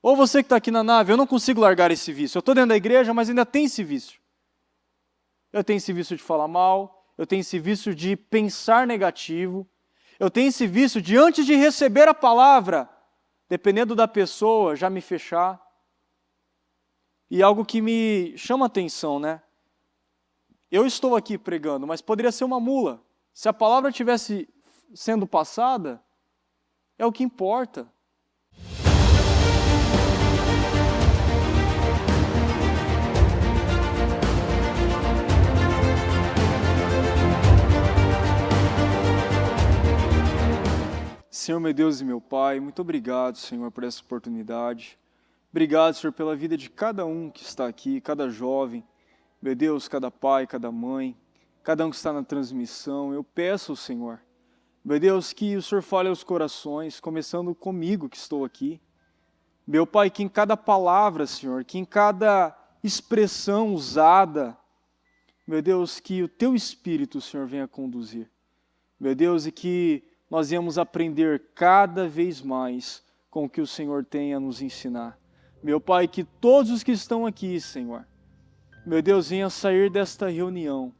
Ou você que está aqui na nave, eu não consigo largar esse vício. Eu estou dentro da igreja, mas ainda tem esse vício. Eu tenho esse vício de falar mal, eu tenho esse vício de pensar negativo, eu tenho esse vício de antes de receber a palavra, dependendo da pessoa, já me fechar. E algo que me chama a atenção, né? Eu estou aqui pregando, mas poderia ser uma mula. Se a palavra estivesse sendo passada, é o que importa. Senhor, meu Deus e meu Pai, muito obrigado, Senhor, por essa oportunidade. Obrigado, Senhor, pela vida de cada um que está aqui, cada jovem, meu Deus, cada pai, cada mãe, cada um que está na transmissão. Eu peço, Senhor, meu Deus, que o Senhor fale aos corações, começando comigo que estou aqui. Meu Pai, que em cada palavra, Senhor, que em cada expressão usada, meu Deus, que o Teu Espírito, Senhor, venha conduzir. Meu Deus, e que nós íamos aprender cada vez mais com o que o Senhor tem a nos ensinar. Meu Pai, que todos os que estão aqui, Senhor, meu Deus, venham sair desta reunião,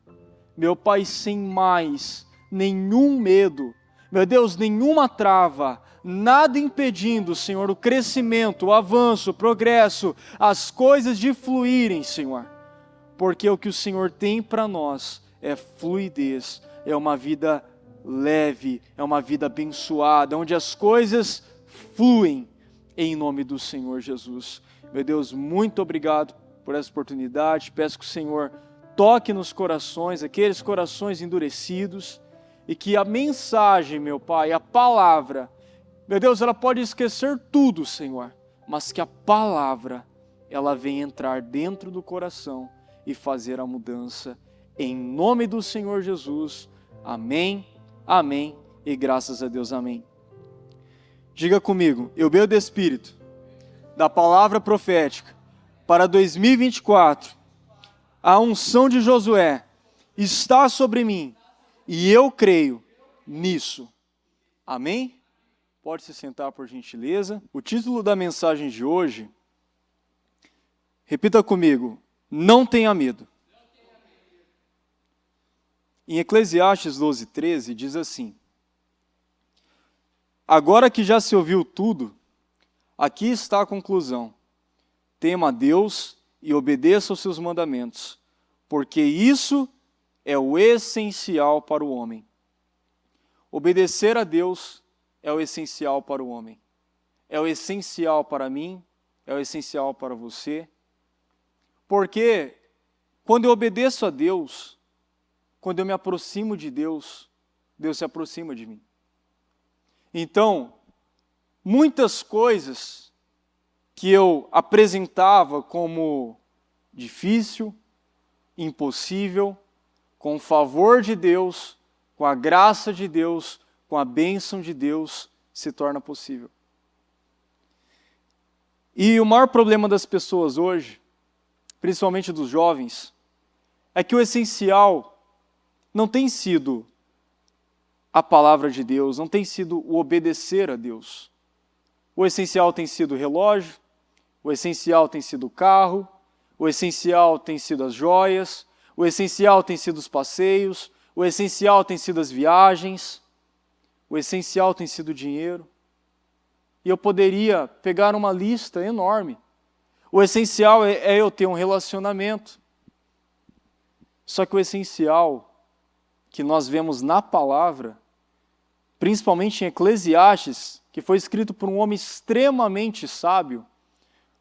meu Pai, sem mais nenhum medo, meu Deus, nenhuma trava, nada impedindo, Senhor, o crescimento, o avanço, o progresso, as coisas de fluírem, Senhor, porque o que o Senhor tem para nós é fluidez, é uma vida leve, é uma vida abençoada, onde as coisas fluem em nome do Senhor Jesus. Meu Deus, muito obrigado por essa oportunidade. Peço que o Senhor toque nos corações, aqueles corações endurecidos, e que a mensagem, meu Pai, a palavra, meu Deus, ela pode esquecer tudo, Senhor, mas que a palavra, ela venha entrar dentro do coração e fazer a mudança. Em nome do Senhor Jesus. Amém. Amém e graças a Deus, amém. Diga comigo, eu bebo do Espírito, da palavra profética, para 2024, a unção de Josué está sobre mim e eu creio nisso. Amém? Pode se sentar por gentileza. O título da mensagem de hoje, repita comigo, não tenha medo. Em Eclesiastes 12:13 diz assim: agora que já se ouviu tudo, aqui está a conclusão. Tema a Deus e obedeça aos seus mandamentos, porque isso é o essencial para o homem. Obedecer a Deus é o essencial para o homem. É o essencial para mim, é o essencial para você. Porque quando eu obedeço a Deus, quando eu me aproximo de Deus, Deus se aproxima de mim. Então, muitas coisas que eu apresentava como difícil, impossível, com o favor de Deus, com a graça de Deus, com a bênção de Deus, se torna possível. E o maior problema das pessoas hoje, principalmente dos jovens, é que o essencial não tem sido a palavra de Deus, não tem sido o obedecer a Deus. O essencial tem sido o relógio, o essencial tem sido o carro, o essencial tem sido as joias, o essencial tem sido os passeios, o essencial tem sido as viagens, o essencial tem sido o dinheiro. E eu poderia pegar uma lista enorme. O essencial é eu ter um relacionamento. Só que o essencial que nós vemos na palavra, principalmente em Eclesiastes, que foi escrito por um homem extremamente sábio,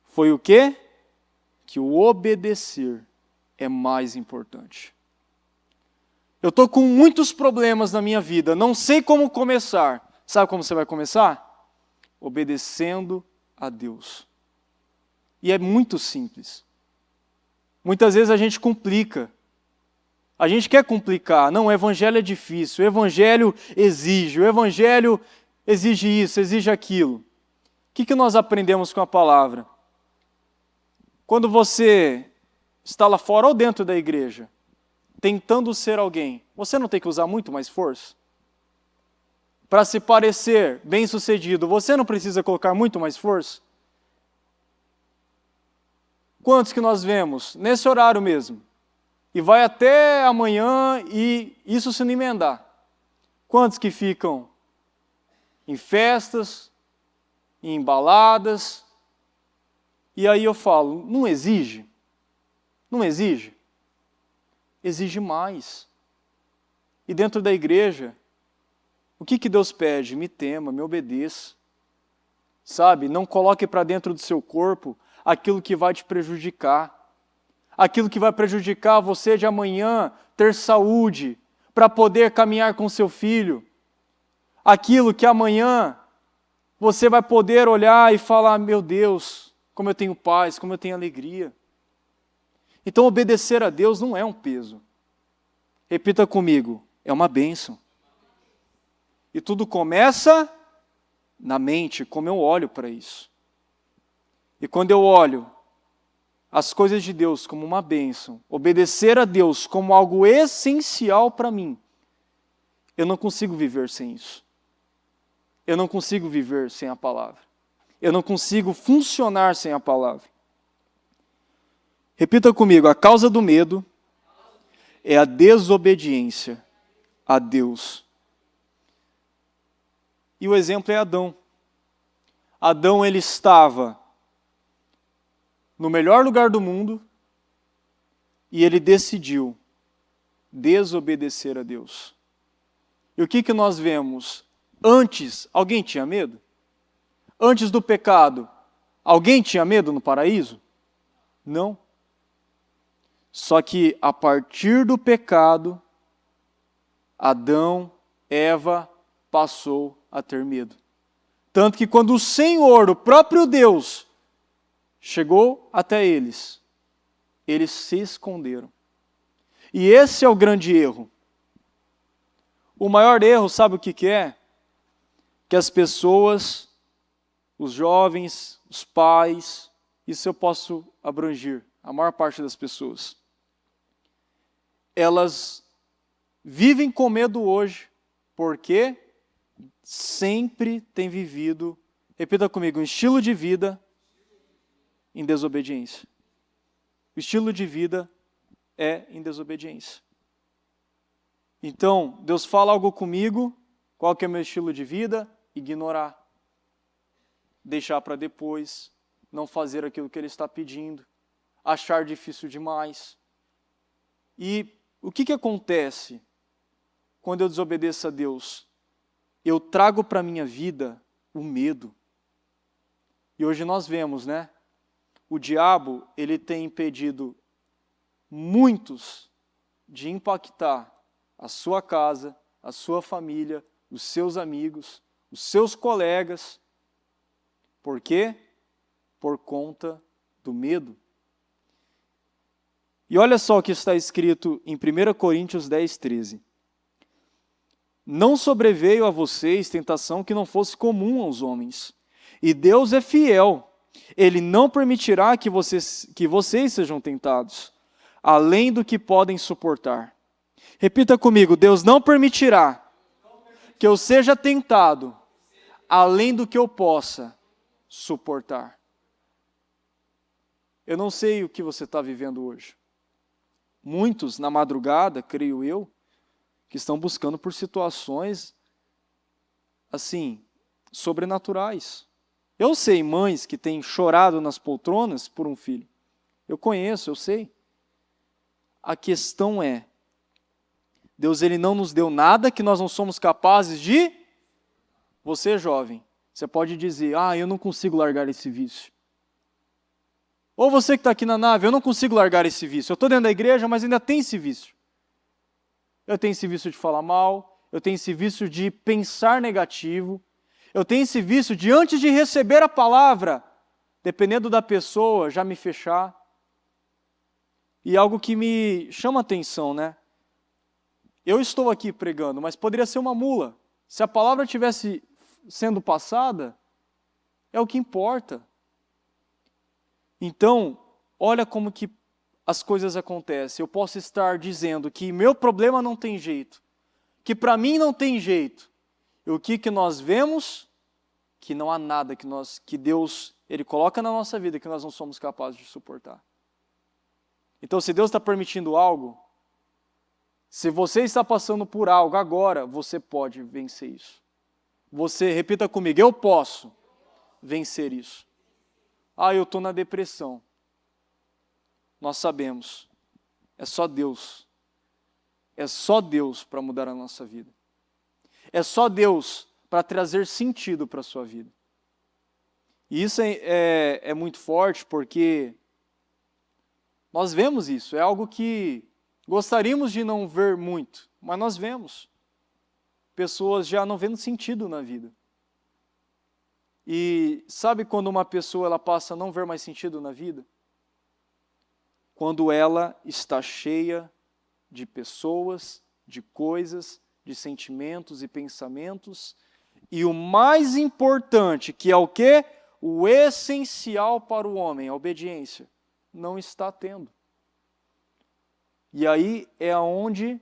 foi o quê? Que o obedecer é mais importante. Eu estou com muitos problemas na minha vida, não sei como começar. Sabe como você vai começar? Obedecendo a Deus. E é muito simples. Muitas vezes a gente complica. A gente quer complicar. Não, o evangelho é difícil, o evangelho exige isso, exige aquilo. O que nós aprendemos com a palavra? Quando você está lá fora ou dentro da igreja, tentando ser alguém, você não tem que usar muito mais força? Para se parecer bem-sucedido, você não precisa colocar muito mais força? Quantos que nós vemos? Nesse horário mesmo. E vai até amanhã e isso se não emendar. Quantos que ficam em festas, em baladas? E aí eu falo, não exige? Não exige? Exige mais. E dentro da igreja, o que Deus pede? Me tema, me obedeça. Sabe, não coloque para dentro do seu corpo aquilo que vai te prejudicar. Aquilo que vai prejudicar você de amanhã ter saúde para poder caminhar com seu filho. Aquilo que amanhã você vai poder olhar e falar, meu Deus, como eu tenho paz, como eu tenho alegria. Então obedecer a Deus não é um peso. Repita comigo, é uma bênção. E tudo começa na mente, como eu olho para isso. E quando eu olho as coisas de Deus como uma bênção, obedecer a Deus como algo essencial para mim, eu não consigo viver sem isso. Eu não consigo viver sem a palavra. Eu não consigo funcionar sem a palavra. Repita comigo, a causa do medo é a desobediência a Deus. E o exemplo é Adão. Adão, ele estava no melhor lugar do mundo e ele decidiu desobedecer a Deus. E o que nós vemos? Antes, alguém tinha medo? Antes do pecado, alguém tinha medo no paraíso? Não. Só que a partir do pecado, Adão, Eva, passou a ter medo. Tanto que quando o Senhor, o próprio Deus, chegou até eles, eles se esconderam. E esse é o grande erro. O maior erro, sabe o que é? Que as pessoas, os jovens, os pais, isso eu posso abranger, a maior parte das pessoas, elas vivem com medo hoje, porque sempre têm vivido, repita comigo, um estilo de vida em desobediência. O estilo de vida é em desobediência. Então, Deus fala algo comigo, qual que é o meu estilo de vida? Ignorar. Deixar para depois, não fazer aquilo que Ele está pedindo, achar difícil demais. E o que acontece quando eu desobedeço a Deus? Eu trago para a minha vida o medo. E hoje nós vemos, né? O diabo, ele tem impedido muitos de impactar a sua casa, a sua família, os seus amigos, os seus colegas. Por quê? Por conta do medo. E olha só o que está escrito em 1 Coríntios 10, 13. Não sobreveio a vocês tentação que não fosse comum aos homens. E Deus é fiel. Ele não permitirá que vocês sejam tentados, além do que podem suportar. Repita comigo, Deus não permitirá que eu seja tentado, além do que eu possa suportar. Eu não sei o que você está vivendo hoje. Muitos, na madrugada, creio eu, que estão buscando por situações, assim, sobrenaturais. Eu sei mães que têm chorado nas poltronas por um filho. Eu conheço, eu sei. A questão é, Deus ele não nos deu nada que nós não somos capazes de... Você, jovem, você pode dizer, eu não consigo largar esse vício. Ou você que está aqui na nave, eu não consigo largar esse vício. Eu estou dentro da igreja, mas ainda tem esse vício. Eu tenho esse vício de falar mal, eu tenho esse vício de pensar negativo, eu tenho esse vício de, antes de receber a palavra, dependendo da pessoa, já me fechar. E algo que me chama a atenção, né? Eu estou aqui pregando, mas poderia ser uma mula. Se a palavra estivesse sendo passada, é o que importa. Então, olha como que as coisas acontecem. Eu posso estar dizendo que meu problema não tem jeito, que para mim não tem jeito. E o que nós vemos? Que não há nada que Deus ele coloca na nossa vida que nós não somos capazes de suportar. Então, se Deus está permitindo algo, se você está passando por algo agora, você pode vencer isso. Você, repita comigo, eu posso vencer isso. Eu estou na depressão. Nós sabemos, é só Deus. É só Deus para mudar a nossa vida. É só Deus para trazer sentido para a sua vida. E isso é muito forte porque nós vemos isso. É algo que gostaríamos de não ver muito, mas nós vemos. Pessoas já não vendo sentido na vida. E sabe quando uma pessoa ela passa a não ver mais sentido na vida? Quando ela está cheia de pessoas, de coisas, de sentimentos e pensamentos, e o mais importante, que é o quê? O essencial para o homem, a obediência, não está tendo. E aí é onde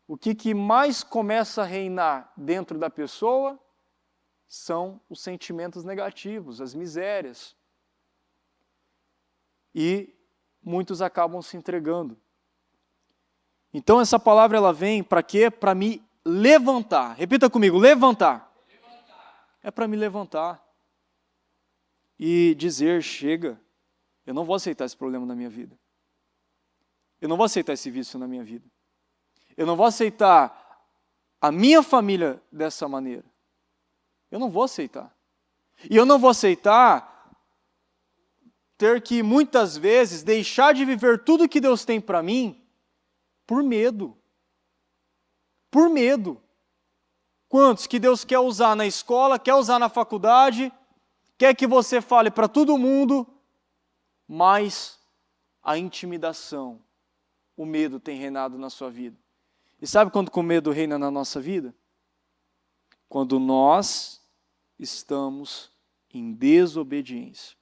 o que mais começa a reinar dentro da pessoa são os sentimentos negativos, as misérias. E muitos acabam se entregando. Então essa palavra ela vem para quê? Para me levantar. Repita comigo, levantar. É para me levantar. E dizer, chega, eu não vou aceitar esse problema na minha vida. Eu não vou aceitar esse vício na minha vida. Eu não vou aceitar a minha família dessa maneira. Eu não vou aceitar. E eu não vou aceitar ter que, muitas vezes, deixar de viver tudo que Deus tem para mim por medo. Por medo. Quantos que Deus quer usar na escola, quer usar na faculdade, quer que você fale para todo mundo, mas a intimidação, o medo tem reinado na sua vida. E sabe quando que o medo reina na nossa vida? Quando nós estamos em desobediência.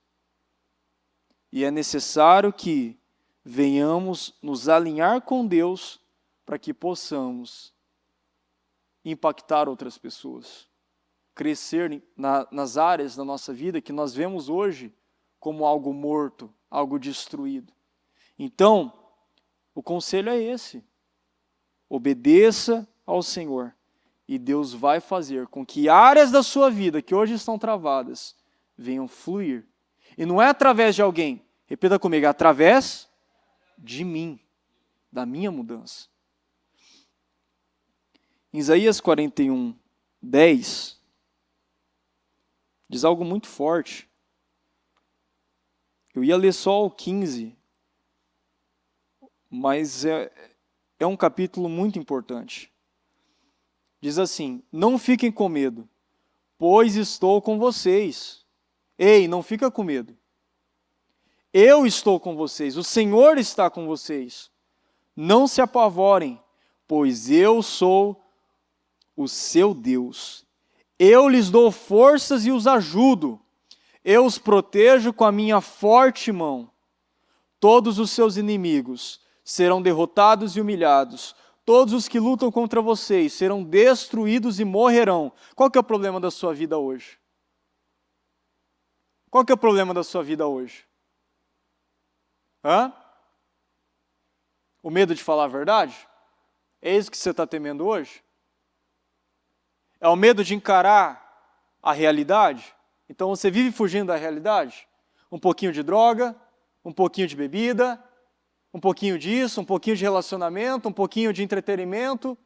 E é necessário que venhamos nos alinhar com Deus para que possamos impactar outras pessoas, crescer nas áreas da nossa vida que nós vemos hoje como algo morto, algo destruído. Então, o conselho é esse: obedeça ao Senhor e Deus vai fazer com que áreas da sua vida que hoje estão travadas venham fluir. E não é através de alguém, repita comigo, é através de mim, da minha mudança. Em Isaías 41, 10, diz algo muito forte. Eu ia ler só o 15, mas é um capítulo muito importante. Diz assim: não fiquem com medo, pois estou com vocês. Ei, não fica com medo. Eu estou com vocês, o Senhor está com vocês. Não se apavorem, pois eu sou o seu Deus. Eu lhes dou forças e os ajudo. Eu os protejo com a minha forte mão. Todos os seus inimigos serão derrotados e humilhados. Todos os que lutam contra vocês serão destruídos e morrerão. Qual que é o problema da sua vida hoje? Qual que é o problema da sua vida hoje? O medo de falar a verdade? É isso que você está temendo hoje? É o medo de encarar a realidade? Então você vive fugindo da realidade? Um pouquinho de droga, um pouquinho de bebida, um pouquinho disso, um pouquinho de relacionamento, um pouquinho de entretenimento.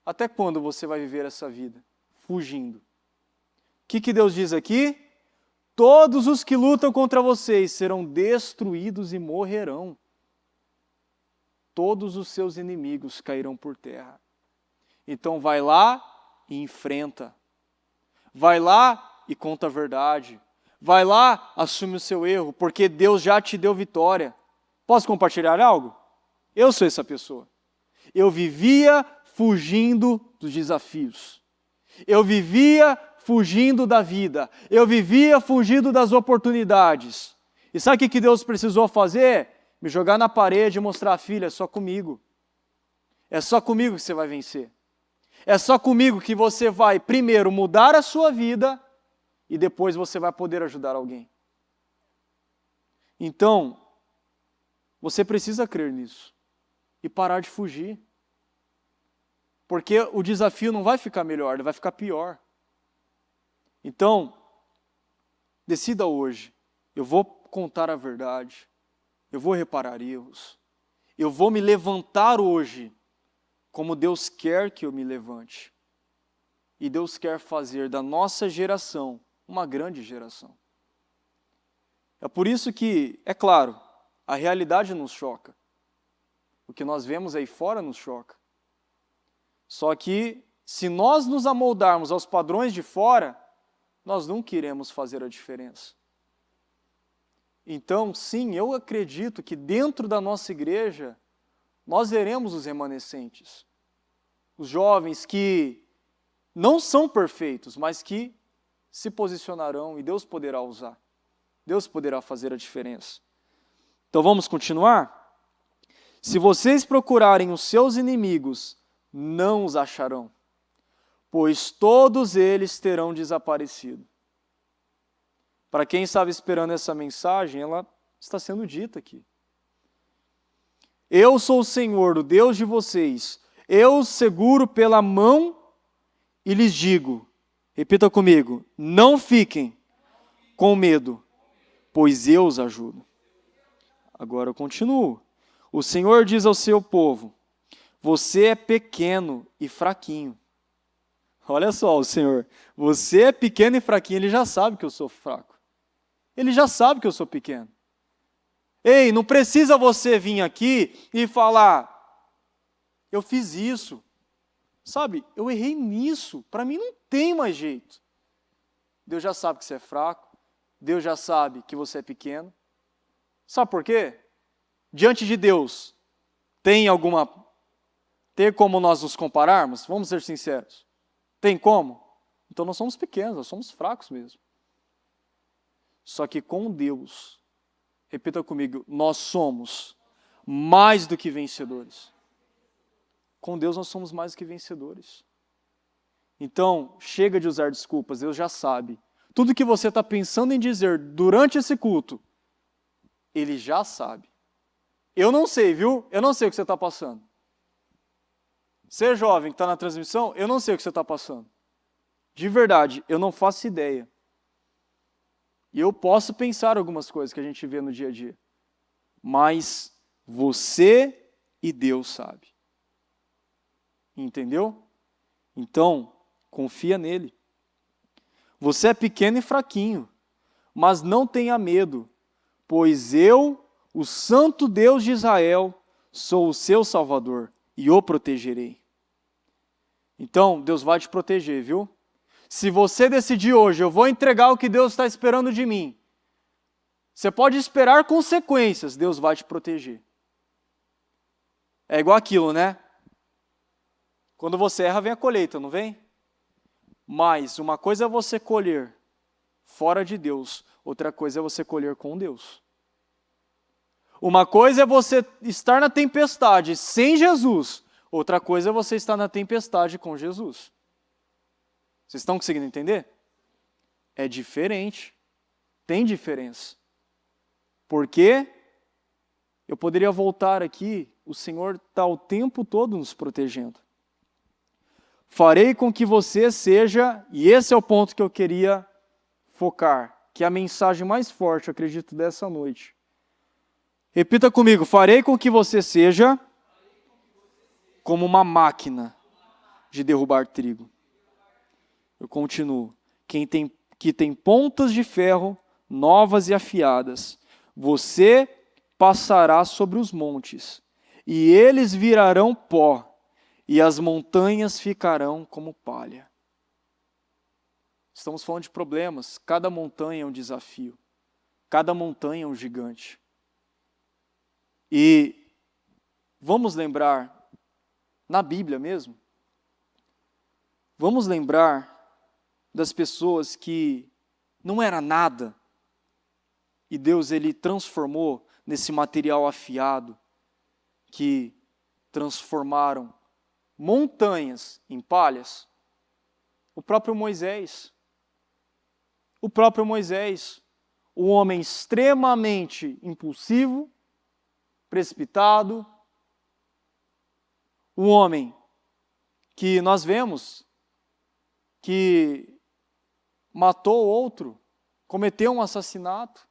Até quando você vai viver essa vida? Fugindo. O que Deus diz aqui? Todos os que lutam contra vocês serão destruídos e morrerão. Todos os seus inimigos cairão por terra. Então vai lá e enfrenta. Vai lá e conta a verdade. Vai lá, assume o seu erro, porque Deus já te deu vitória. Posso compartilhar algo? Eu sou essa pessoa. Eu vivia fugindo dos desafios. Eu vivia fugindo da vida. Eu vivia fugindo das oportunidades. E sabe o que Deus precisou fazer? Me jogar na parede e mostrar: filha, é só comigo. É só comigo que você vai vencer. É só comigo que você vai, primeiro, mudar a sua vida e depois você vai poder ajudar alguém. Então, Você precisa crer nisso e parar de fugir. Porque o desafio não vai ficar melhor, ele vai ficar pior. Então, decida hoje, eu vou contar a verdade, eu vou reparar erros, eu vou me levantar hoje como Deus quer que eu me levante. E Deus quer fazer da nossa geração uma grande geração. É por isso que, é claro, a realidade nos choca. O que nós vemos aí fora nos choca. Só que, se nós nos amoldarmos aos padrões de fora, nós nunca iremos fazer a diferença. Então, sim, eu acredito que dentro da nossa igreja, nós veremos os remanescentes. Os jovens que não são perfeitos, mas que se posicionarão e Deus poderá usar. Deus poderá fazer a diferença. Então vamos continuar? Se vocês procurarem os seus inimigos, não os acharão, pois todos eles terão desaparecido. Para quem estava esperando essa mensagem, ela está sendo dita aqui. Eu sou o Senhor, o Deus de vocês. Eu os seguro pela mão e lhes digo, repita comigo, não fiquem com medo, pois eu os ajudo. Agora eu continuo. O Senhor diz ao seu povo, você é pequeno e fraquinho. Olha só, o Senhor, você é pequeno e fraquinho, Ele já sabe que eu sou fraco. Ele já sabe que eu sou pequeno. Ei, não precisa você vir aqui e falar, eu fiz isso. Sabe, eu errei nisso, para mim não tem mais jeito. Deus já sabe que você é fraco, Deus já sabe que você é pequeno. Sabe por quê? Diante de Deus, tem como nós nos compararmos? Vamos ser sinceros. Tem como? Então nós somos pequenos, nós somos fracos mesmo. Só que com Deus, repita comigo, nós somos mais do que vencedores. Com Deus nós somos mais do que vencedores. Então, chega de usar desculpas, Deus já sabe. Tudo que você está pensando em dizer durante esse culto, Ele já sabe. Eu não sei, viu? Eu não sei o que você está passando. Você jovem que está na transmissão, eu não sei o que você está passando. De verdade, eu não faço ideia. E eu posso pensar algumas coisas que a gente vê no dia a dia. Mas você e Deus sabe. Entendeu? Então, confia nele. Você é pequeno e fraquinho, mas não tenha medo, pois eu, o Santo Deus de Israel, sou o seu Salvador e o protegerei. Então, Deus vai te proteger, viu? Se você decidir hoje, eu vou entregar o que Deus está esperando de mim, você pode esperar consequências, Deus vai te proteger. É igual aquilo, né? Quando você erra, vem a colheita, não vem? Mas uma coisa é você colher fora de Deus, outra coisa é você colher com Deus. Uma coisa é você estar na tempestade sem Jesus, outra coisa é você estar na tempestade com Jesus. Vocês estão conseguindo entender? É diferente, tem diferença. Porque eu poderia voltar aqui, o Senhor está o tempo todo nos protegendo. Farei com que você seja, e esse é o ponto que eu queria focar, que é a mensagem mais forte, eu acredito, dessa noite. Repita comigo, farei com que você seja como uma máquina de derrubar trigo. Eu continuo. Que tem pontas de ferro novas e afiadas. Você passará sobre os montes, e eles virarão pó, e as montanhas ficarão como palha. Estamos falando de problemas. Cada montanha é um desafio. Cada montanha é um gigante. E vamos lembrar, na Bíblia mesmo, vamos lembrar das pessoas que não era nada, e Deus ele transformou nesse material afiado, que transformaram montanhas em palhas. O próprio Moisés, o homem extremamente impulsivo, precipitado, o homem que nós vemos que matou outro, cometeu um assassinato.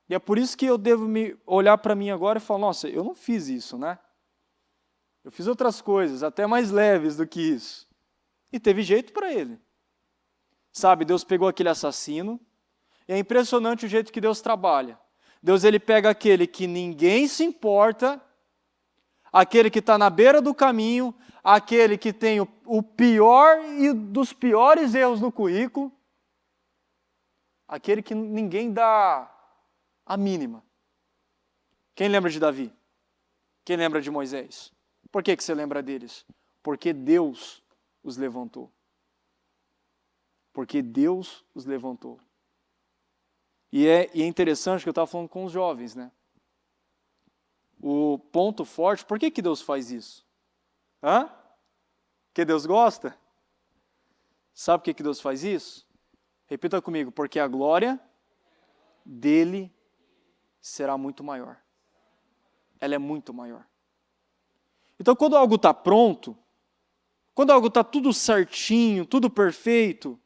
E é por isso que eu devo me olhar para mim agora e falar, nossa, eu não fiz isso, né? Eu fiz outras coisas, até mais leves do que isso. E teve jeito para ele. Sabe, Deus pegou aquele assassino, e é impressionante o jeito que Deus trabalha. Deus, ele pega aquele que ninguém se importa, aquele que está na beira do caminho, aquele que tem o pior e dos piores erros no currículo, aquele que ninguém dá a mínima. Quem lembra de Davi? Quem lembra de Moisés? Por que você lembra deles? Porque Deus os levantou. Porque Deus os levantou. E é interessante que eu estava falando com os jovens, né? O ponto forte, por que Deus faz isso? Porque Deus gosta? Sabe por que Deus faz isso? Repita comigo, porque a glória dele será muito maior. Ela é muito maior. Então, quando algo está pronto, quando algo está tudo certinho, tudo perfeito,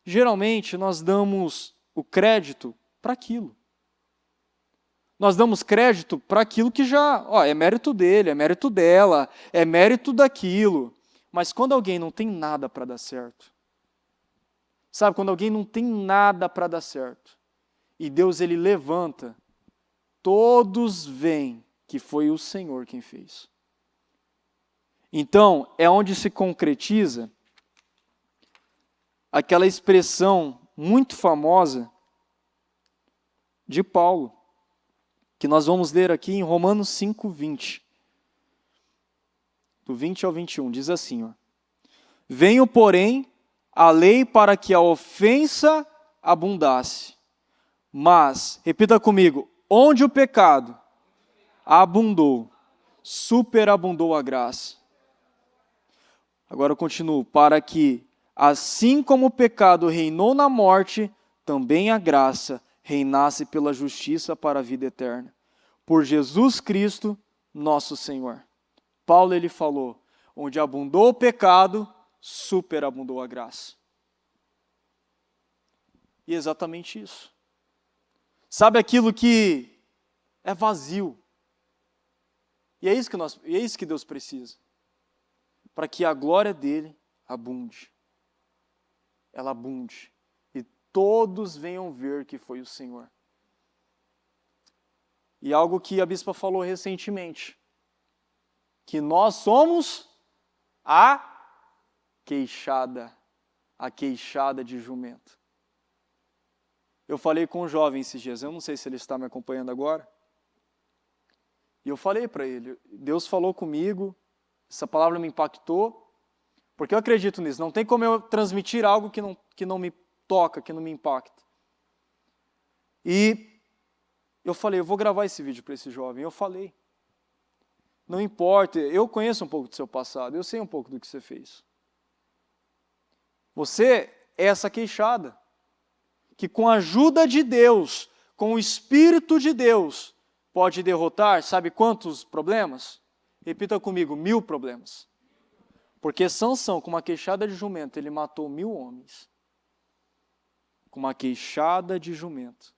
geralmente nós damos o crédito para aquilo. Nós damos crédito para aquilo que já, é mérito dele, é mérito dela, é mérito daquilo. Mas quando alguém não tem nada para dar certo, sabe, quando alguém não tem nada para dar certo, e Deus ele levanta, todos veem que foi o Senhor quem fez. Então, é onde se concretiza aquela expressão muito famosa de Paulo, que nós vamos ler aqui em Romanos 5:20. Do 20 ao 21, diz assim, venho, porém, a lei para que a ofensa abundasse. Mas, repita comigo, onde o pecado abundou, superabundou a graça. Agora eu continuo, para que, assim como o pecado reinou na morte, também a graça reinasse pela justiça para a vida eterna. Por Jesus Cristo, nosso Senhor. Paulo ele falou, onde abundou o pecado, superabundou a graça. E é exatamente isso. Sabe aquilo que é vazio? E é isso que Deus precisa. Para que a glória dele abunde. Ela abunde. E todos venham ver que foi o Senhor. E algo que a bispa falou recentemente. Que nós somos a queixada de jumento. Eu falei com um jovem esses dias, eu não sei se ele está me acompanhando agora, e eu falei para ele, Deus falou comigo, essa palavra me impactou, porque eu acredito nisso, não tem como eu transmitir algo que não me toca, que não me impacta. E eu falei, eu vou gravar esse vídeo para esse jovem, eu falei. Não importa, eu conheço um pouco do seu passado, eu sei um pouco do que você fez. Você é essa queixada, que com a ajuda de Deus, com o Espírito de Deus, pode derrotar, sabe quantos problemas? Repita comigo, 1000 problemas. Porque Sansão, com uma queixada de jumento, ele matou 1000 homens. Com uma queixada de jumento.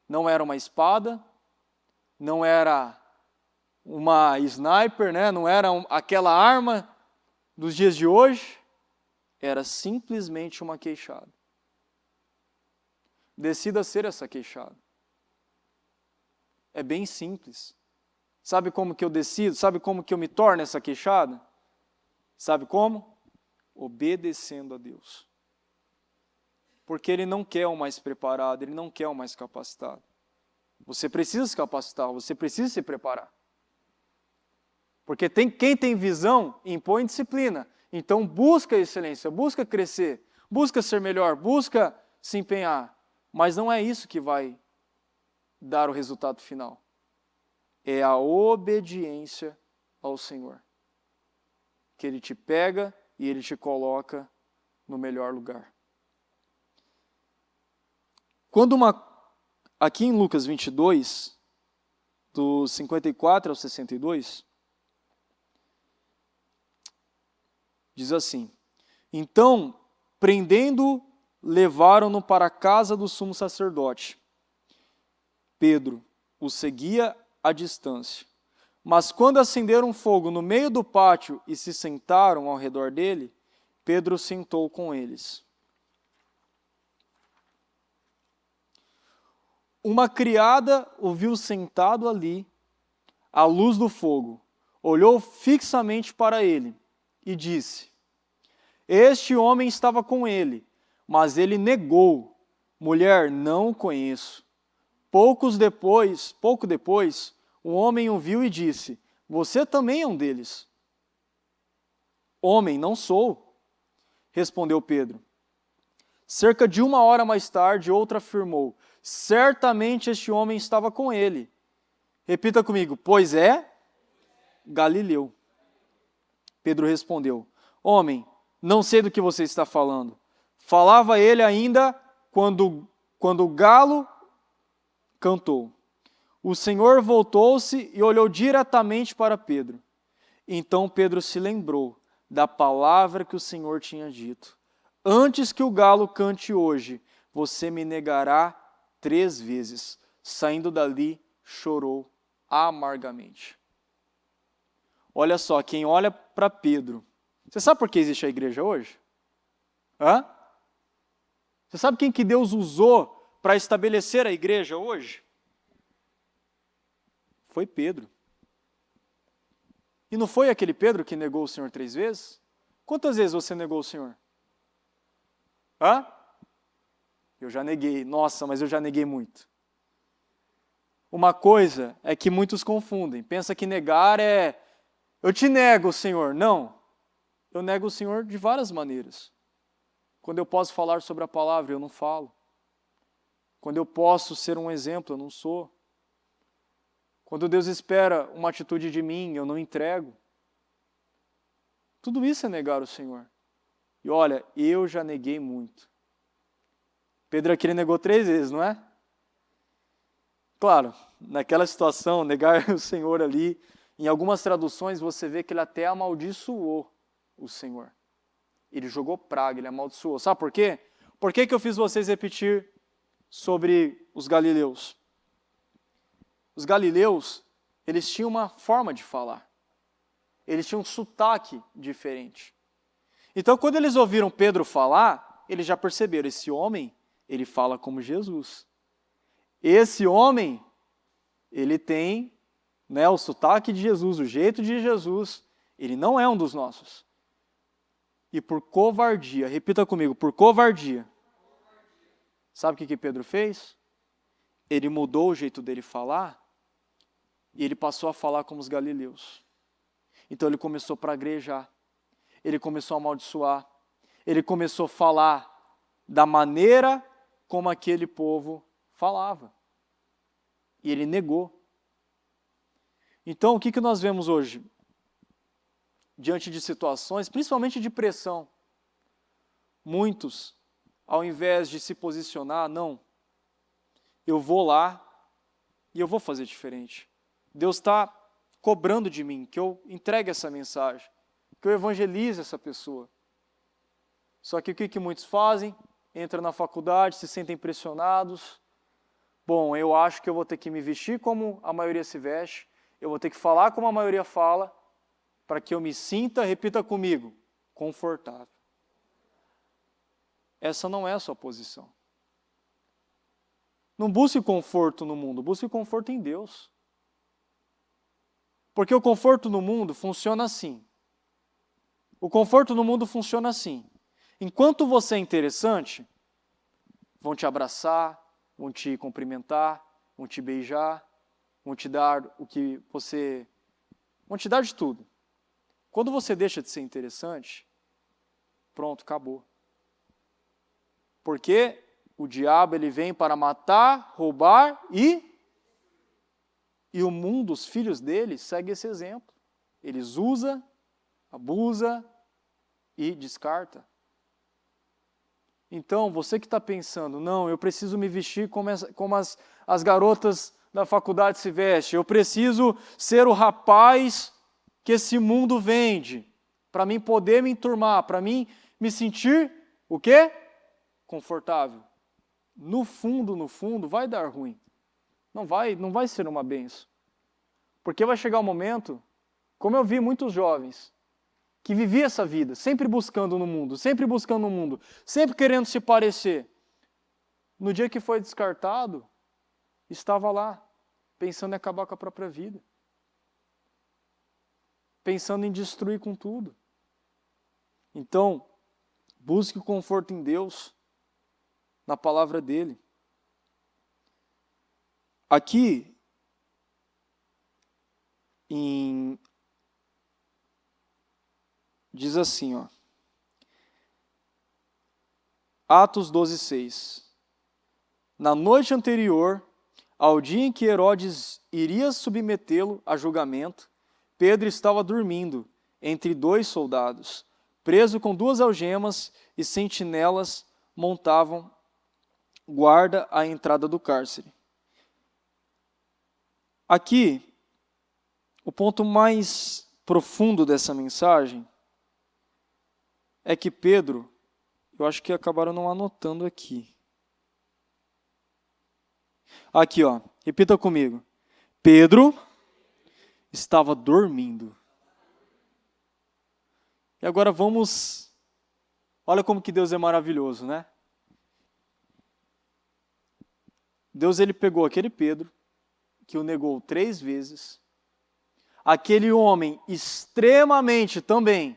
Não era uma espada, não era uma sniper, né? Não era aquela arma dos dias de hoje, era simplesmente uma queixada. Decida ser essa queixada. É bem simples. Sabe como que eu decido? Sabe como que eu me torno essa queixada? Sabe como? Obedecendo a Deus. Porque Ele não quer o mais preparado, Ele não quer o mais capacitado. Você precisa se capacitar, você precisa se preparar. Porque quem tem visão impõe disciplina. Então busca excelência, busca crescer, busca ser melhor, busca se empenhar. Mas não é isso que vai dar o resultado final. É a obediência ao Senhor. Que Ele te pega e Ele te coloca no melhor lugar. Quando aqui em Lucas 22, do 54 ao 62, diz assim: Então, prendendo, levaram-no para a casa do sumo sacerdote. Pedro o seguia à distância. Mas quando acenderam fogo no meio do pátio e se sentaram ao redor dele, Pedro sentou com eles. Uma criada o viu sentado ali, à luz do fogo, olhou fixamente para ele e disse: Este homem estava com ele, mas ele negou: Mulher, não o conheço. Pouco depois, um homem o viu e disse: Você também é um deles. Homem, não sou, respondeu Pedro. Cerca de 1 hora mais tarde, outra afirmou: Certamente este homem estava com ele. Repita comigo: Pois é, Galileu. Pedro respondeu: Homem, não sei do que você está falando. Falava ele ainda quando o galo cantou. O Senhor voltou-se e olhou diretamente para Pedro. Então Pedro se lembrou da palavra que o Senhor tinha dito: Antes que o galo cante hoje, você me negará 3 vezes. Saindo dali, chorou amargamente. Olha só, quem olha para Pedro. Você sabe por que existe a igreja hoje? Hã? Você sabe quem que Deus usou para estabelecer a igreja hoje? Foi Pedro. E não foi aquele Pedro que negou o Senhor 3 vezes? Quantas vezes você negou o Senhor? Hã? Eu já neguei. Nossa, mas eu já neguei muito. Uma coisa é que muitos confundem. Pensa que negar é: eu te nego, Senhor. Não. Eu nego o Senhor de várias maneiras. Quando eu posso falar sobre a palavra, eu não falo. Quando eu posso ser um exemplo, eu não sou. Quando Deus espera uma atitude de mim, eu não entrego. Tudo isso é negar o Senhor. E olha, eu já neguei muito. Pedro aqui negou 3 vezes, não é? Claro, naquela situação, negar o Senhor ali, em algumas traduções você vê que ele até amaldiçoou o Senhor. Ele jogou praga, ele amaldiçoou. Sabe por quê? Por que eu fiz vocês repetir sobre os galileus? Os galileus, eles tinham uma forma de falar. Eles tinham um sotaque diferente. Então, quando eles ouviram Pedro falar, eles já perceberam: esse homem, ele fala como Jesus. Esse homem, ele tem, o sotaque de Jesus, o jeito de Jesus. Ele não é um dos nossos. E por covardia, repita comigo, por covardia. Sabe o que Pedro fez? Ele mudou o jeito dele falar e ele passou a falar como os galileus. Então ele começou a praguejar, ele começou a amaldiçoar, ele começou a falar da maneira como aquele povo falava. E ele negou. Então o que nós vemos hoje? Diante de situações, principalmente de pressão, muitos, ao invés de se posicionar, não, eu vou lá e eu vou fazer diferente. Deus está cobrando de mim que eu entregue essa mensagem, que eu evangelize essa pessoa. Só que o que muitos fazem? Entram na faculdade, se sentem pressionados. Bom, eu acho que eu vou ter que me vestir como a maioria se veste, eu vou ter que falar como a maioria fala, para que eu me sinta, repita comigo, confortável. Essa não é a sua posição. Não busque conforto no mundo, busque conforto em Deus. Porque o conforto no mundo funciona assim. O conforto no mundo funciona assim. Enquanto você é interessante, vão te abraçar, vão te cumprimentar, vão te beijar, vão te dar o que você... vão te dar de tudo. Quando você deixa de ser interessante, pronto, acabou. Porque o diabo ele vem para matar, roubar e o mundo, os filhos dele, seguem esse exemplo. Eles usam, abusa e descarta. Então, você que está pensando, não, eu preciso me vestir como as garotas da faculdade se vestem, eu preciso ser o rapaz que esse mundo vende, para mim poder me enturmar, para mim me sentir, o quê? Confortável. No fundo, vai dar ruim. Não vai ser uma bênção. Porque vai chegar um momento, como eu vi muitos jovens, que viviam essa vida, sempre buscando no mundo, sempre querendo se parecer. No dia que foi descartado, estava lá, pensando em acabar com a própria vida. Pensando em destruir com tudo. Então, busque o conforto em Deus, na palavra dele. Aqui, diz assim, ó, Atos 12:6. Na noite anterior, ao dia em que Herodes iria submetê-lo a julgamento, Pedro estava dormindo entre 2 soldados, preso com 2 algemas, e sentinelas montavam guarda à entrada do cárcere. Aqui, o ponto mais profundo dessa mensagem é que Pedro, eu acho que acabaram não anotando aqui. Aqui, ó, repita comigo. Pedro estava dormindo. E agora vamos... Olha como que Deus é maravilhoso, né? Deus, ele pegou aquele Pedro, que o negou 3 vezes, aquele homem extremamente também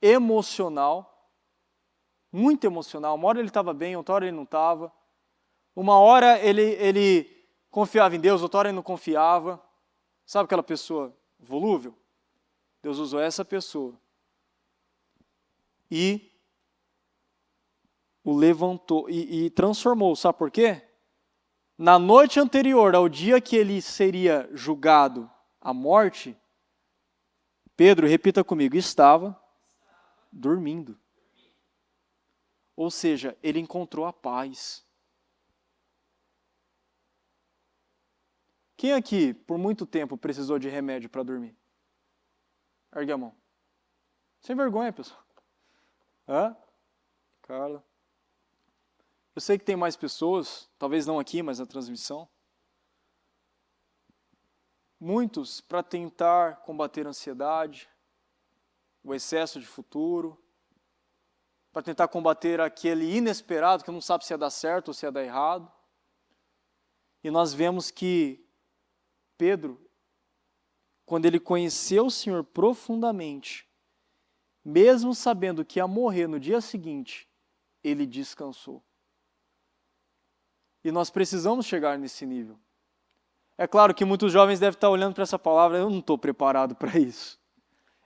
emocional, muito emocional, uma hora ele estava bem, outra hora ele não estava, uma hora ele confiava em Deus, outra hora ele não confiava, sabe aquela pessoa volúvel? Deus usou essa pessoa e o levantou e transformou, sabe por quê? Na noite anterior ao dia que ele seria julgado à morte, Pedro, repita comigo, estava dormindo. Ou seja, ele encontrou a paz. Quem aqui, por muito tempo, precisou de remédio para dormir? Ergue a mão. Sem vergonha, pessoal. Hã? Carla. Eu sei que tem mais pessoas, talvez não aqui, mas na transmissão. Muitos para tentar combater a ansiedade, o excesso de futuro, para tentar combater aquele inesperado que não sabe se ia dar certo ou se ia dar errado. E nós vemos que Pedro, quando ele conheceu o Senhor profundamente, mesmo sabendo que ia morrer no dia seguinte, ele descansou. E nós precisamos chegar nesse nível. É claro que muitos jovens devem estar olhando para essa palavra, eu não estou preparado para isso.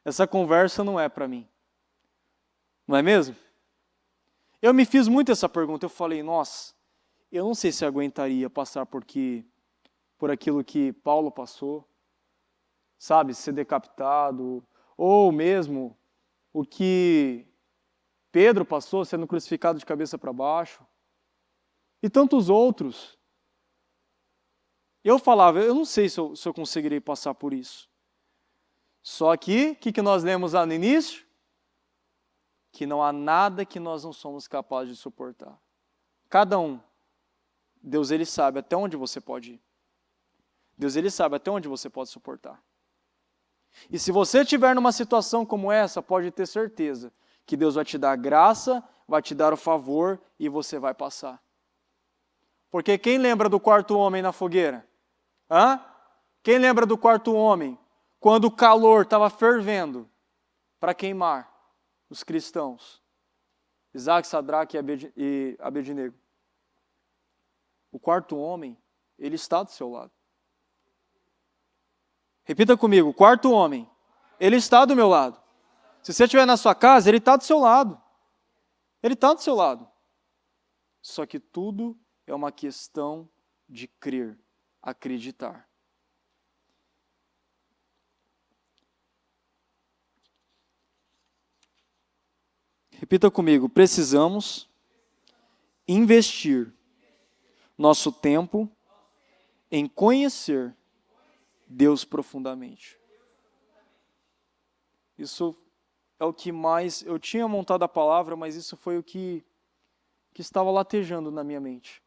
Essa conversa não é para mim. Não é mesmo? Eu me fiz muito essa pergunta, eu falei, nossa, eu não sei se aguentaria passar por aquilo que Paulo passou, sabe, ser decapitado, ou mesmo o que Pedro passou, sendo crucificado de cabeça para baixo, e tantos outros. Eu falava, eu não sei se eu conseguirei passar por isso. Só que, o que nós lemos lá no início? Que não há nada que nós não somos capazes de suportar. Cada um. Deus, ele sabe até onde você pode ir. Deus, ele sabe até onde você pode suportar. E se você estiver numa situação como essa, pode ter certeza que Deus vai te dar graça, vai te dar o favor e você vai passar. Porque quem lembra do 4º homem na fogueira? Hã? Quem lembra do 4º homem? Quando o calor estava fervendo para queimar os cristãos. Isaac, Sadraque e Abednego. O 4º homem, ele está do seu lado. Repita comigo, o 4º homem, ele está do meu lado. Se você estiver na sua casa, ele está do seu lado. Ele está do seu lado. Só que tudo é uma questão de crer, acreditar. Repita comigo: precisamos investir nosso tempo em conhecer Deus profundamente. Isso é o que mais... Eu tinha montado a palavra, mas isso foi o que estava latejando na minha mente.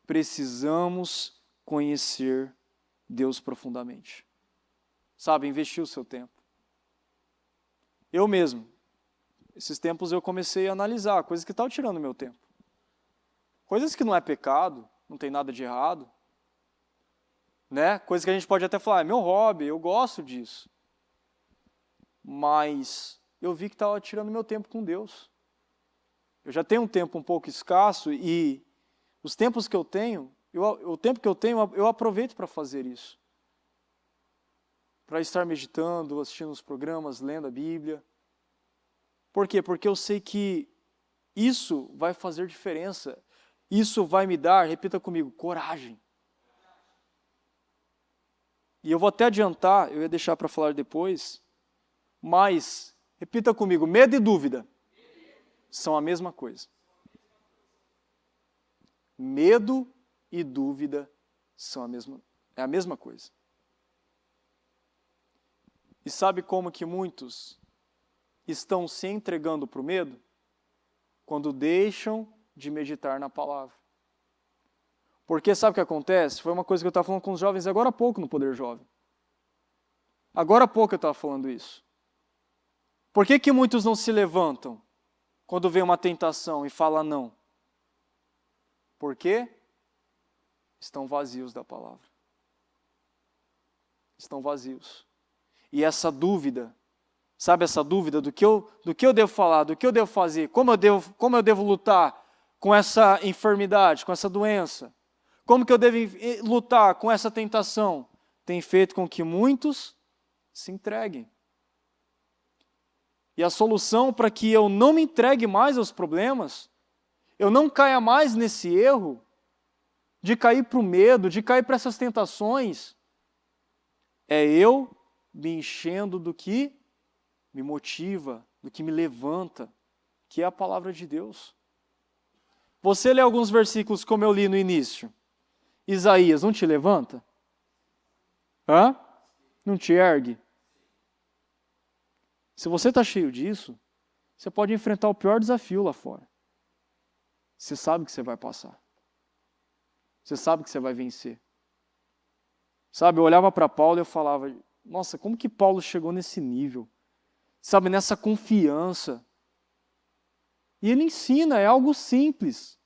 Precisamos conhecer Deus profundamente. Sabe, investir o seu tempo. Eu mesmo, esses tempos eu comecei a analisar coisas que estavam tirando o meu tempo. Coisas que não é pecado, não tem nada de errado. Né? Coisas que a gente pode até falar, é meu hobby, eu gosto disso. Mas eu vi que estava tirando meu tempo com Deus. Eu já tenho um tempo um pouco escasso e os tempos que eu tenho, o tempo que eu tenho, eu aproveito para fazer isso. Para estar meditando, assistindo os programas, lendo a Bíblia. Por quê? Porque eu sei que isso vai fazer diferença. Isso vai me dar, repita comigo, coragem. E eu vou até adiantar, eu ia deixar para falar depois, mas, repita comigo, medo e dúvida são a mesma coisa. Medo e dúvida são é a mesma coisa. E sabe como que muitos estão se entregando para o medo? Quando deixam de meditar na palavra. Porque sabe o que acontece? Foi uma coisa que eu estava falando com os jovens agora há pouco no Poder Jovem. Agora há pouco eu estava falando isso. Por que muitos não se levantam quando vem uma tentação e falam não? Porque estão vazios da palavra. Estão vazios. E essa dúvida, sabe essa dúvida do que eu devo falar, do que eu devo fazer, como eu devo lutar com essa enfermidade, com essa doença, como que eu devo lutar com essa tentação, tem feito com que muitos se entreguem. E a solução para que eu não me entregue mais aos problemas, eu não caia mais nesse erro, de cair para o medo, de cair para essas tentações, é eu me enchendo do que me motiva, do que me levanta, que é a palavra de Deus. Você lê alguns versículos como eu li no início. Isaías, não te levanta? Hã? Não te ergue? Se você está cheio disso, você pode enfrentar o pior desafio lá fora. Você sabe que você vai passar. Você sabe que você vai vencer. Sabe, eu olhava para Paulo e eu falava, nossa, como que Paulo chegou nesse nível? Sabe, nessa confiança. E ele ensina, é algo simples.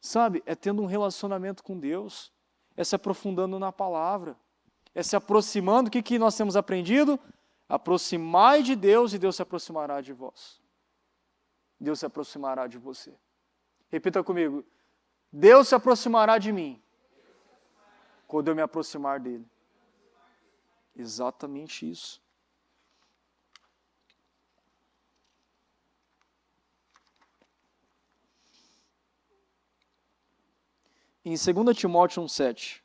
Sabe, é tendo um relacionamento com Deus, é se aprofundando na palavra, é se aproximando. O que nós temos aprendido? Aproximai de Deus e Deus se aproximará de vós. Deus se aproximará de você. Repita comigo. Deus se aproximará de mim quando eu me aproximar dele. Exatamente isso. Em 2 Timóteo 1,7.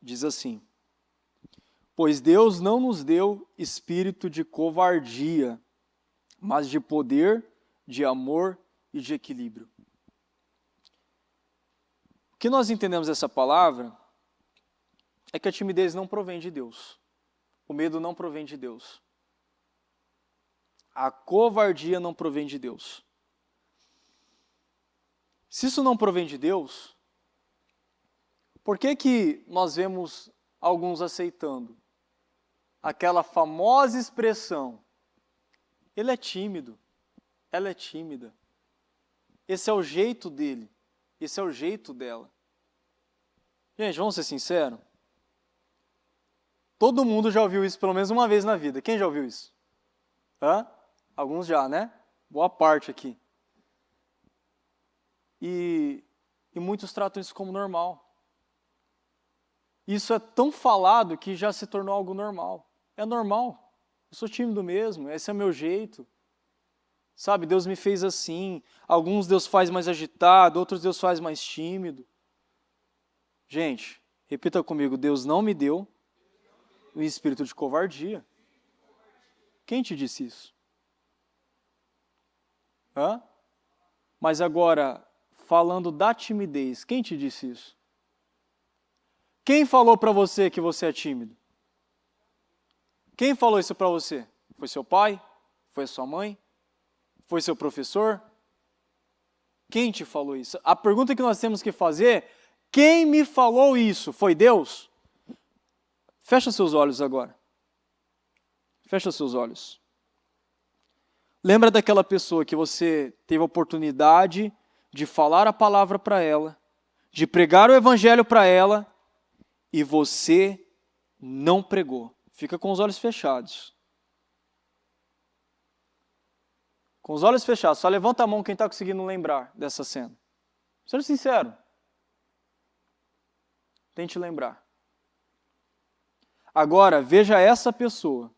Diz assim: pois Deus não nos deu espírito de covardia, mas de poder, de amor e de equilíbrio. O que nós entendemos dessa palavra é que a timidez não provém de Deus. O medo não provém de Deus. A covardia não provém de Deus. Se isso não provém de Deus, por que nós vemos alguns aceitando aquela famosa expressão, ele é tímido, ela é tímida. Esse é o jeito dele, esse é o jeito dela. Gente, vamos ser sinceros? Todo mundo já ouviu isso pelo menos uma vez na vida. Quem já ouviu isso? Hã? Alguns já, né? Boa parte aqui. E muitos tratam isso como normal. Isso é tão falado que já se tornou algo normal. É normal. Eu sou tímido mesmo, esse é o meu jeito. Sabe, Deus me fez assim. Alguns Deus faz mais agitado, outros Deus faz mais tímido. Gente, repita comigo, Deus não me deu o espírito de covardia. Quem te disse isso? Hã? Mas agora, falando da timidez, quem te disse isso? Quem falou para você que você é tímido? Quem falou isso para você? Foi seu pai? Foi sua mãe? Foi seu professor? Quem te falou isso? A pergunta que nós temos que fazer, quem me falou isso? Foi Deus? Fecha seus olhos agora. Fecha seus olhos. Lembra daquela pessoa que você teve a oportunidade de falar a palavra para ela, de pregar o evangelho para ela, e você não pregou. Fica com os olhos fechados. Com os olhos fechados, só levanta a mão quem está conseguindo lembrar dessa cena. Seja sincero. Tente lembrar. Agora, veja essa pessoa.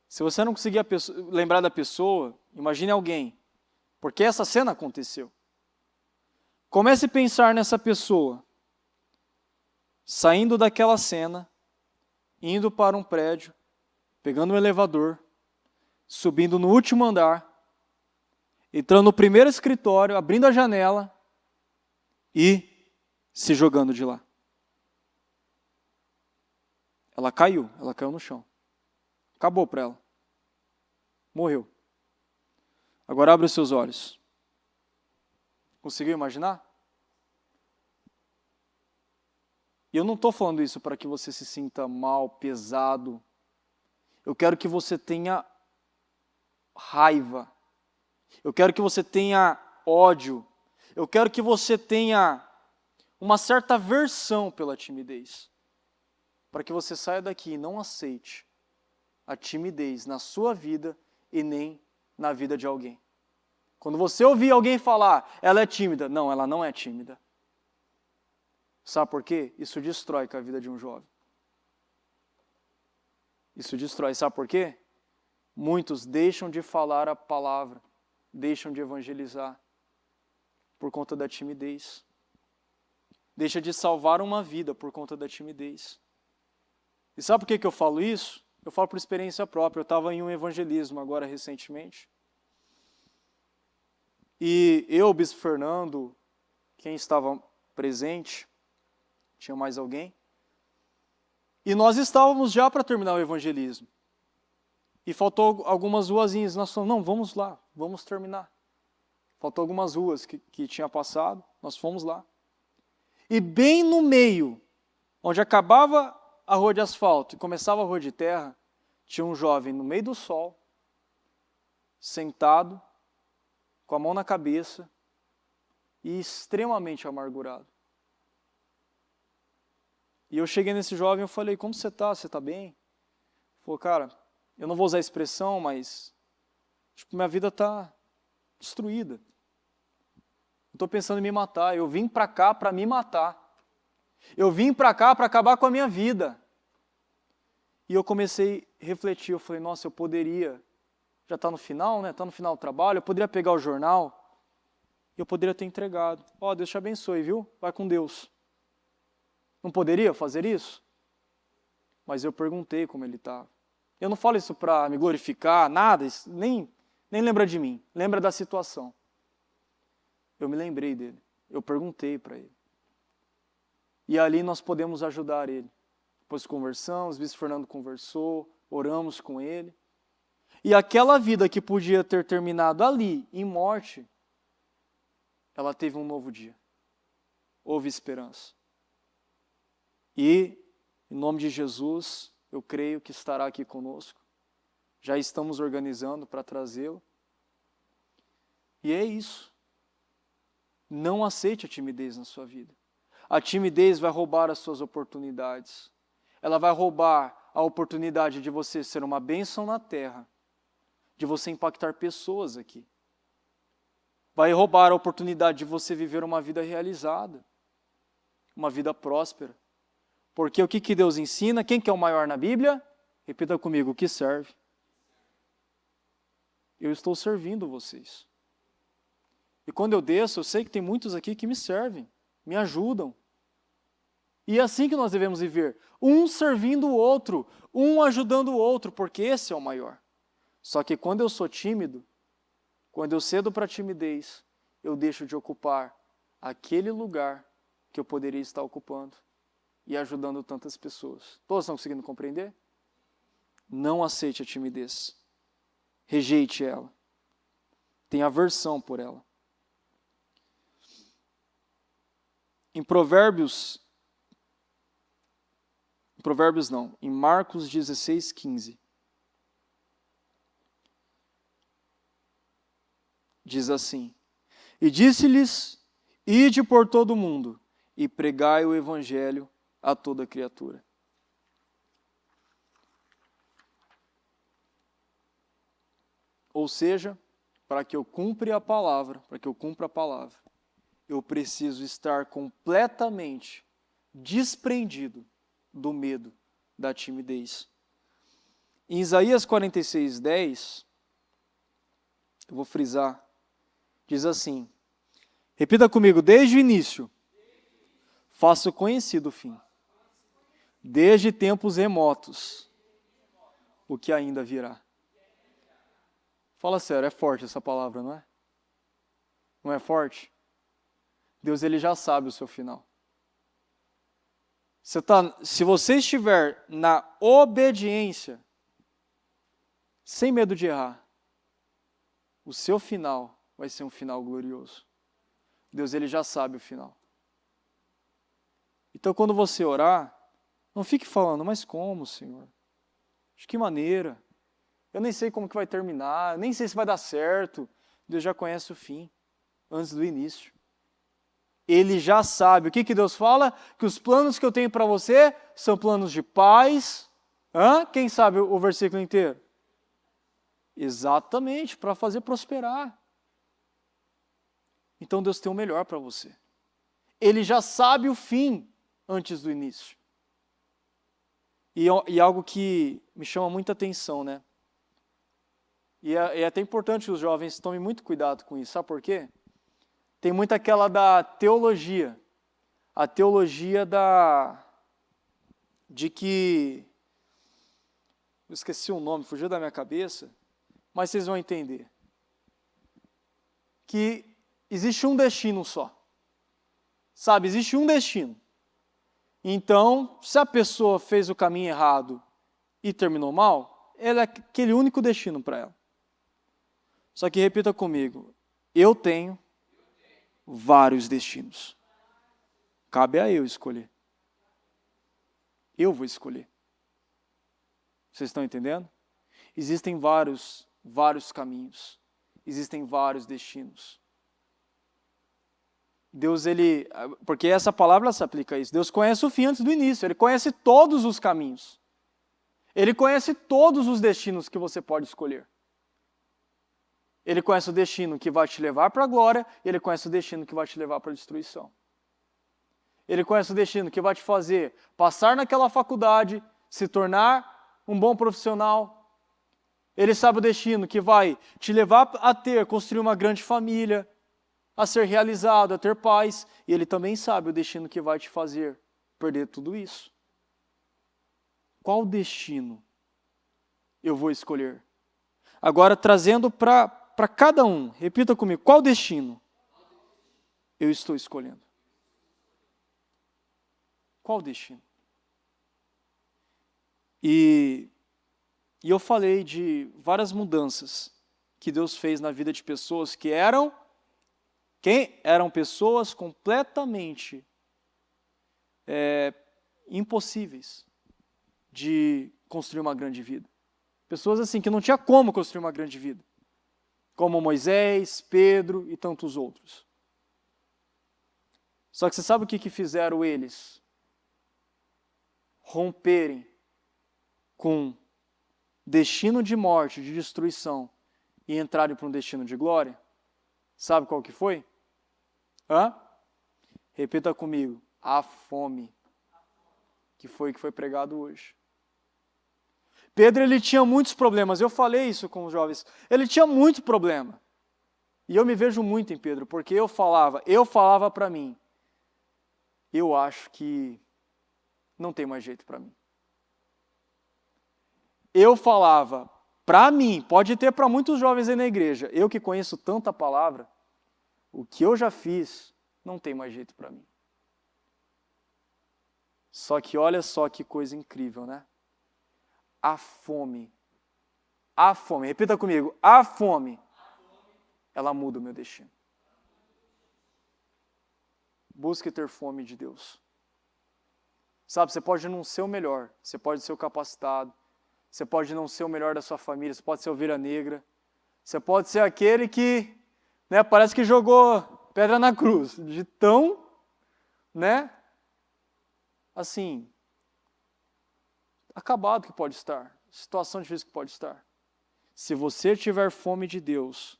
Se você não conseguir lembrar da pessoa, imagine alguém. Porque essa cena aconteceu. Comece a pensar nessa pessoa. Saindo daquela cena, indo para um prédio, pegando um elevador, subindo no último andar, entrando no primeiro escritório, abrindo a janela e se jogando de lá. Ela caiu no chão. Acabou para ela. Morreu. Agora abre os seus olhos. Conseguiu imaginar? E eu não estou falando isso para que você se sinta mal, pesado. Eu quero que você tenha raiva. Eu quero que você tenha ódio. Eu quero que você tenha uma certa aversão pela timidez. Para que você saia daqui e não aceite a timidez na sua vida e nem na vida de alguém. Quando você ouvir alguém falar, ela é tímida. Não, ela não é tímida. Sabe por quê? Isso destrói com a vida de um jovem. Isso destrói. Sabe por quê? Muitos deixam de falar a palavra, deixam de evangelizar por conta da timidez. Deixa de salvar uma vida por conta da timidez. E sabe por que eu falo isso? Eu falo por experiência própria. Eu estava em um evangelismo agora recentemente. E eu, o Bispo Fernando, quem estava presente, tinha mais alguém. E nós estávamos já para terminar o evangelismo. E faltou algumas ruazinhas. Nós falamos, não, vamos lá, vamos terminar. Faltou algumas ruas que tinha passado, nós fomos lá. E bem no meio, onde acabava a rua de asfalto e começava a rua de terra, tinha um jovem no meio do sol, sentado, com a mão na cabeça e extremamente amargurado. E eu cheguei nesse jovem e falei, como você está? Você está bem? Ele falou, cara, eu não vou usar a expressão, mas minha vida está destruída. Eu estou pensando em me matar. Eu vim para cá para me matar. Eu vim para cá para acabar com a minha vida. E eu comecei a refletir. Eu falei, nossa, eu poderia, já está no final, né? Está no final do trabalho, eu poderia pegar o jornal e eu poderia ter entregado. Ó, Deus te abençoe, viu? Vai com Deus. Não poderia fazer isso? Mas eu perguntei como ele estava. Eu não falo isso para me glorificar, nada, nem lembra de mim, lembra da situação. Eu me lembrei dele, eu perguntei para ele. E ali nós podemos ajudar ele. Depois conversamos, o Bispo Fernando conversou, oramos com ele. E aquela vida que podia ter terminado ali, em morte, ela teve um novo dia. Houve esperança. E, em nome de Jesus, eu creio que estará aqui conosco. Já estamos organizando para trazê-lo. E é isso. Não aceite a timidez na sua vida. A timidez vai roubar as suas oportunidades. Ela vai roubar a oportunidade de você ser uma bênção na terra, de você impactar pessoas aqui. Vai roubar a oportunidade de você viver uma vida realizada, uma vida próspera. Porque o que Deus ensina? Quem que é o maior na Bíblia? Repita comigo, o que serve. eu estou servindo vocês. E quando eu desço, eu sei que tem muitos aqui que me servem, me ajudam. E é assim que nós devemos viver, um servindo o outro, um ajudando o outro, porque esse é o maior. Só que quando eu sou tímido, quando eu cedo para a timidez, eu deixo de ocupar aquele lugar que eu poderia estar ocupando e ajudando tantas pessoas. Todos estão conseguindo compreender? Não aceite a timidez. Rejeite ela. Tenha aversão por ela. Em em Marcos 16:15. Diz assim: E disse-lhes, ide por todo o mundo, e pregai o evangelho a toda criatura. Ou seja, para que eu cumpra a palavra, eu preciso estar completamente desprendido do medo, da timidez. Em Isaías 46:10, eu vou frisar, diz assim, repita comigo, desde o início, faço conhecido o fim, desde tempos remotos, o que ainda virá. Fala sério, é forte essa palavra, não é? Não é forte? Deus, ele já sabe o seu final. Se você estiver na obediência, sem medo de errar, o seu final vai ser um final glorioso. Deus, ele já sabe o final. Então, quando você orar, não fique falando, mas como, Senhor? De que maneira? Eu nem sei como que vai terminar, nem sei se vai dar certo. Deus já conhece o fim, antes do início. Ele já sabe. O que Deus fala? Que os planos que eu tenho para você são planos de paz. Quem sabe o versículo inteiro? Exatamente, para fazer prosperar. Então Deus tem o melhor para você. Ele já sabe o fim antes do início. E algo que me chama muita atenção, né? E é até importante que os jovens tomem muito cuidado com isso. Sabe por quê? Tem muito aquela da teologia. A teologia de que... Eu esqueci o nome, fugiu da minha cabeça, mas vocês vão entender. Que existe um destino só. Sabe, existe um destino. Então, se a pessoa fez o caminho errado e terminou mal, ela é aquele único destino para ela. Só que repita comigo, eu tenho vários destinos. Cabe a eu escolher. Eu vou escolher. Vocês estão entendendo? Existem vários caminhos. Existem vários destinos. Deus, porque essa palavra ela se aplica a isso. Deus conhece o fim antes do início. Ele conhece todos os caminhos. Ele conhece todos os destinos que você pode escolher. Ele conhece o destino que vai te levar para a glória, e ele conhece o destino que vai te levar para a destruição. Ele conhece o destino que vai te fazer passar naquela faculdade, se tornar um bom profissional. Ele sabe o destino que vai te levar a construir uma grande família, a ser realizado, a ter paz. E ele também sabe o destino que vai te fazer perder tudo isso. Qual destino eu vou escolher? Agora, trazendo para cada um, repita comigo, qual destino eu estou escolhendo? Qual destino? E eu falei de várias mudanças que Deus fez na vida de pessoas que eram pessoas completamente impossíveis de construir uma grande vida. Pessoas assim que não tinha como construir uma grande vida. Como Moisés, Pedro e tantos outros. Só que você sabe o que fizeram eles? Romperem com destino de morte, de destruição, e entrarem para um destino de glória? Sabe qual que foi? Repita comigo. A fome. Que foi pregado hoje. Pedro, ele tinha muitos problemas, eu falei isso com os jovens, ele tinha muito problema. E eu me vejo muito em Pedro, porque eu falava para mim, eu acho que não tem mais jeito para mim. Eu falava para mim, pode ter para muitos jovens aí na igreja, eu que conheço tanta palavra, o que eu já fiz não tem mais jeito para mim. Só que olha só que coisa incrível, né? A fome, repita comigo, a fome, ela muda o meu destino. Busque ter fome de Deus. Sabe, você pode não ser o melhor, você pode ser o capacitado, você pode não ser o melhor da sua família, você pode ser ovelha negra, você pode ser aquele que, né, parece que jogou pedra na cruz, de tão, né, assim, acabado que pode estar, situação difícil que pode estar. Se você tiver fome de Deus,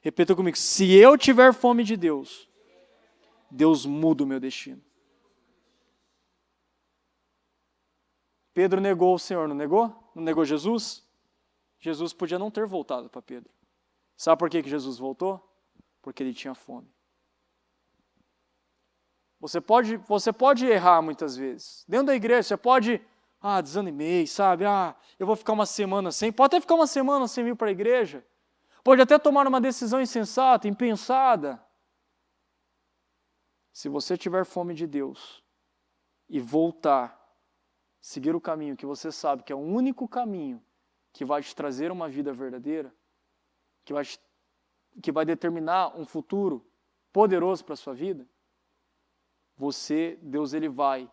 repita comigo, se eu tiver fome de Deus, Deus muda o meu destino. Pedro negou o Senhor, não negou? Não negou Jesus? Jesus podia não ter voltado para Pedro. Sabe por que Jesus voltou? Porque ele tinha fome. Você pode errar muitas vezes. Dentro da igreja, você pode, desanimei, sabe? Eu vou ficar uma semana sem. Pode até ficar uma semana sem vir para a igreja. Pode até tomar uma decisão insensata, impensada. Se você tiver fome de Deus e voltar, seguir o caminho que você sabe que é o único caminho que vai te trazer uma vida verdadeira, que vai determinar um futuro poderoso para a sua vida, Deus ele vai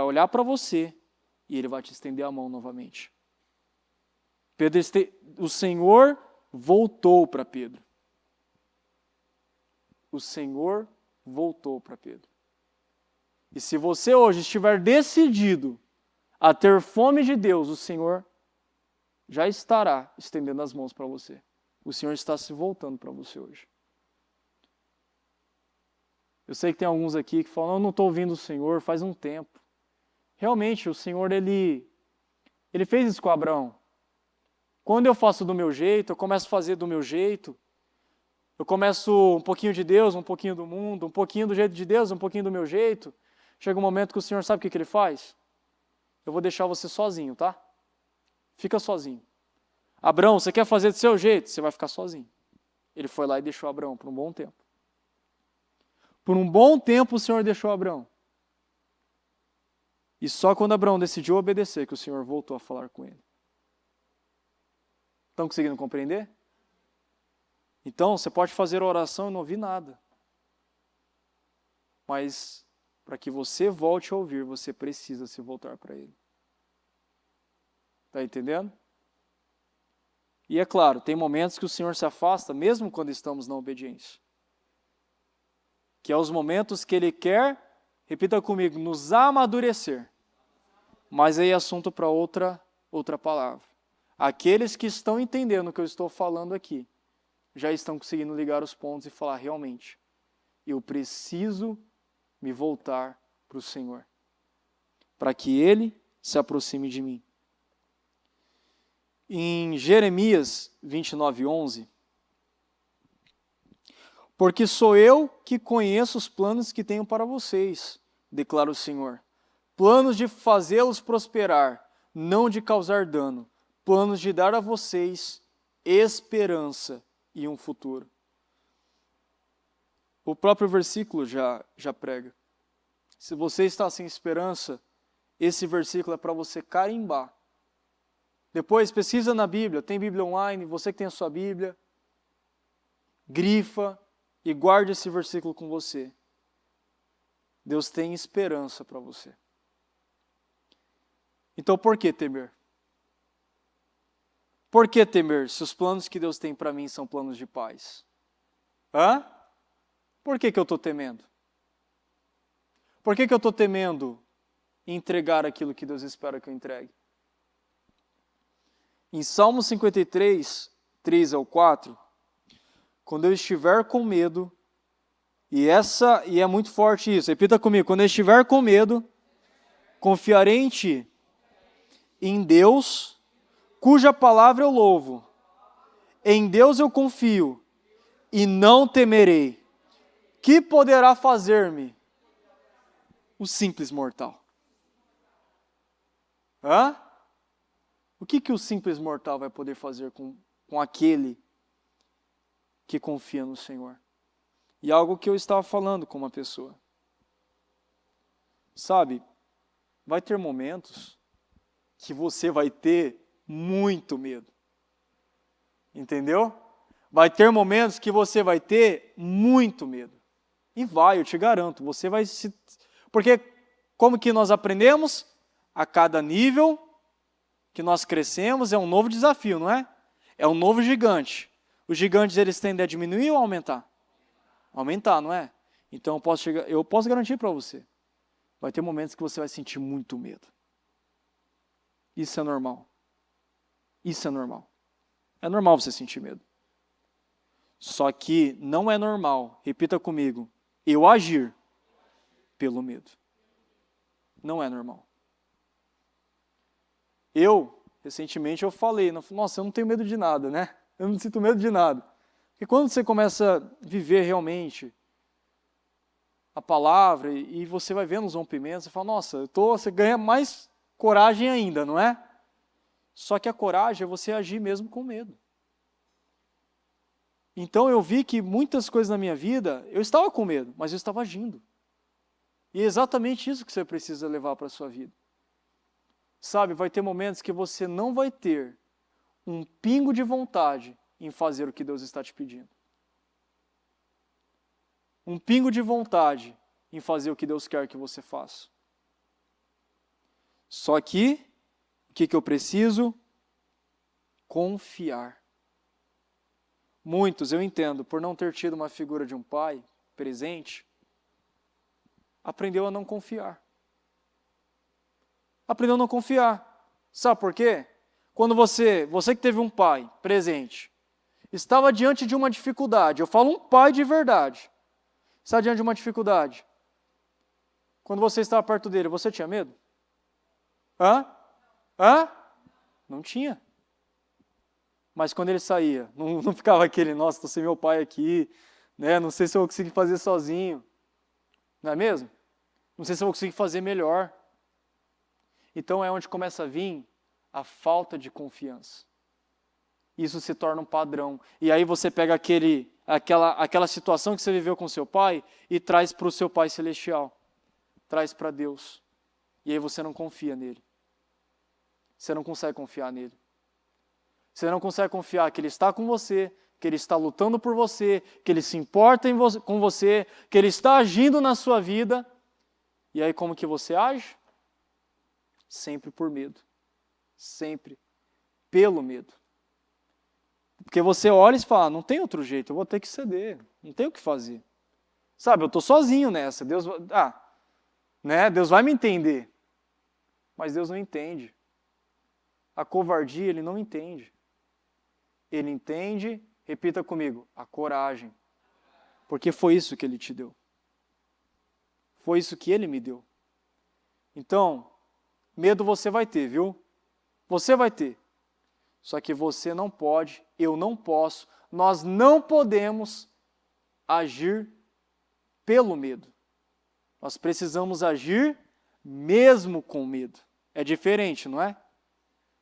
olhar para você e ele vai te estender a mão novamente. O Senhor voltou para Pedro. O Senhor voltou para Pedro. E se você hoje estiver decidido a ter fome de Deus, o Senhor já estará estendendo as mãos para você. O Senhor está se voltando para você hoje. Eu sei que tem alguns aqui que falam, eu não estou ouvindo o Senhor faz um tempo. Realmente, o Senhor, Ele fez isso com Abraão. Quando eu faço do meu jeito, eu começo a fazer do meu jeito, eu começo um pouquinho de Deus, um pouquinho do mundo, um pouquinho do jeito de Deus, um pouquinho do meu jeito, chega um momento que o Senhor sabe o que Ele faz? Eu vou deixar você sozinho, tá? Fica sozinho. Abraão, você quer fazer do seu jeito? Você vai ficar sozinho. Ele foi lá e deixou Abraão por um bom tempo. Por um bom tempo o Senhor deixou Abraão. E só quando Abraão decidiu obedecer que o Senhor voltou a falar com ele. Estão conseguindo compreender? Então, você pode fazer a oração e não ouvir nada. Mas, para que você volte a ouvir, você precisa se voltar para Ele. Está entendendo? E é claro, tem momentos que o Senhor se afasta, mesmo quando estamos na obediência. Que é os momentos que Ele quer, repita comigo, nos amadurecer. Mas aí é assunto para outra palavra. Aqueles que estão entendendo o que eu estou falando aqui, já estão conseguindo ligar os pontos e falar, realmente, eu preciso me voltar para o Senhor, para que Ele se aproxime de mim. Em Jeremias 29:11, porque sou eu que conheço os planos que tenho para vocês, declara o Senhor, planos de fazê-los prosperar, não de causar dano, planos de dar a vocês esperança e um futuro. O próprio versículo já prega. Se você está sem esperança, esse versículo é para você carimbar. Depois pesquisa na Bíblia, tem Bíblia online, você que tem a sua Bíblia, grifa e guarde esse versículo com você. Deus tem esperança para você. Então por que temer? Por que temer se os planos que Deus tem para mim são planos de paz? Por que eu estou temendo? Por que eu estou temendo entregar aquilo que Deus espera que eu entregue? Em Salmo 53, 3-4, quando eu estiver com medo, e é muito forte isso, repita comigo, quando eu estiver com medo, confiarei em Ti. Em Deus, cuja palavra eu louvo. Em Deus eu confio e não temerei. Que poderá fazer-me o simples mortal? Hã? O que o simples mortal vai poder fazer com aquele que confia no Senhor? E algo que eu estava falando com uma pessoa. Sabe, vai ter momentos que você vai ter muito medo. Entendeu? Vai ter momentos que você vai ter muito medo. E vai, eu te garanto, você vai se... Porque como que nós aprendemos? A cada nível que nós crescemos é um novo desafio, não é? É um novo gigante. Os gigantes, eles tendem a diminuir ou aumentar? Aumentar, não é? Então eu posso garantir para você. Vai ter momentos que você vai sentir muito medo. Isso é normal. Isso é normal. É normal você sentir medo. Só que não é normal, repita comigo, eu agir pelo medo. Não é normal. Recentemente eu falei, nossa, eu não tenho medo de nada, né? Eu não sinto medo de nada. Porque quando você começa a viver realmente a palavra e você vai vendo os rompimentos, você fala, nossa, você ganha mais coragem ainda, não é? Só que a coragem é você agir mesmo com medo. Então eu vi que muitas coisas na minha vida, eu estava com medo, mas eu estava agindo. E é exatamente isso que você precisa levar para a sua vida. Sabe, vai ter momentos que você não vai ter um pingo de vontade em fazer o que Deus está te pedindo. Um pingo de vontade em fazer o que Deus quer que você faça. Só que, o que eu preciso? Confiar. Muitos, eu entendo, por não ter tido uma figura de um pai presente, aprendeu a não confiar. Aprendeu a não confiar. Sabe por quê? Quando você que teve um pai presente, estava diante de uma dificuldade, eu falo um pai de verdade, está diante de uma dificuldade. Quando você estava perto dele, você tinha medo? Não tinha. Mas quando ele saía, não ficava aquele, nossa, estou sem meu pai aqui, né? Não sei se eu vou conseguir fazer sozinho. Não é mesmo? Não sei se eu vou conseguir fazer melhor. Então é onde começa a vir a falta de confiança. Isso se torna um padrão. E aí você pega aquela situação que você viveu com seu pai e traz para o seu Pai Celestial. Traz para Deus. E aí você não confia nele. Você não consegue confiar nele. Você não consegue confiar que Ele está com você, que Ele está lutando por você, que Ele se importa com você, que Ele está agindo na sua vida. E aí como que você age? Sempre por medo. Sempre pelo medo. Porque você olha e fala, não tem outro jeito, eu vou ter que ceder, não tem o que fazer. Sabe, eu estou sozinho nessa, Deus vai me entender. Mas Deus não entende. A covardia, Ele não entende. Ele entende, repita comigo, a coragem. Porque foi isso que Ele te deu. Foi isso que Ele me deu. Então, medo você vai ter, viu? Você vai ter. Só que você não pode, eu não posso, nós não podemos agir pelo medo. Nós precisamos agir mesmo com medo. É diferente, não é?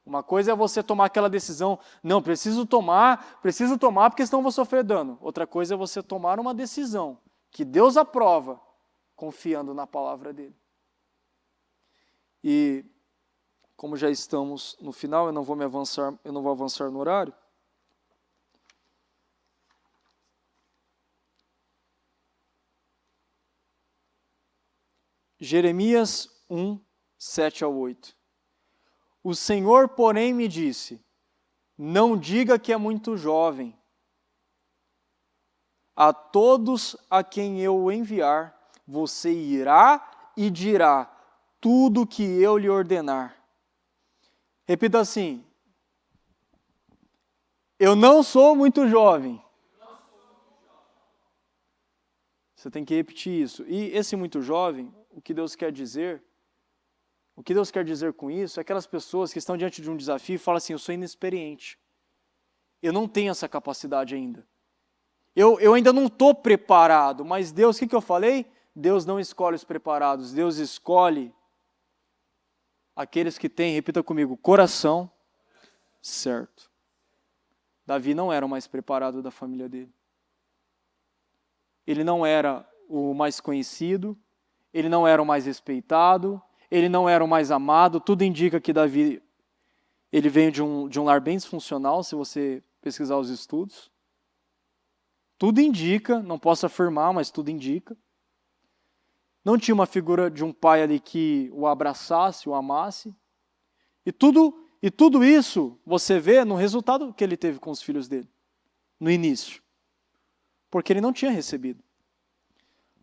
Uma coisa é você tomar aquela decisão, não, preciso tomar porque senão eu vou sofrer dano. Outra coisa é você tomar uma decisão que Deus aprova, confiando na palavra dele. E como já estamos no final, eu não vou avançar no horário. Jeremias 1, 7-8. O Senhor, porém, me disse, não diga que é muito jovem. A todos a quem eu o enviar, você irá e dirá tudo o que eu lhe ordenar. Repita assim, eu não sou muito jovem. Você tem que repetir isso. E esse muito jovem, o que Deus quer dizer O que Deus quer dizer com isso é aquelas pessoas que estão diante de um desafio e falam assim, eu sou inexperiente. Eu não tenho essa capacidade ainda. Eu ainda não estou preparado, mas Deus, o que eu falei? Deus não escolhe os preparados, Deus escolhe aqueles que têm, repita comigo, coração certo. Davi não era o mais preparado da família dele. Ele não era o mais conhecido, ele não era o mais respeitado, ele não era o mais amado. Tudo indica que Davi, ele veio de um lar bem disfuncional, se você pesquisar os estudos. Tudo indica, não posso afirmar, mas tudo indica. Não tinha uma figura de um pai ali que o abraçasse, o amasse. E tudo isso você vê no resultado que ele teve com os filhos dele, no início. Porque ele não tinha recebido.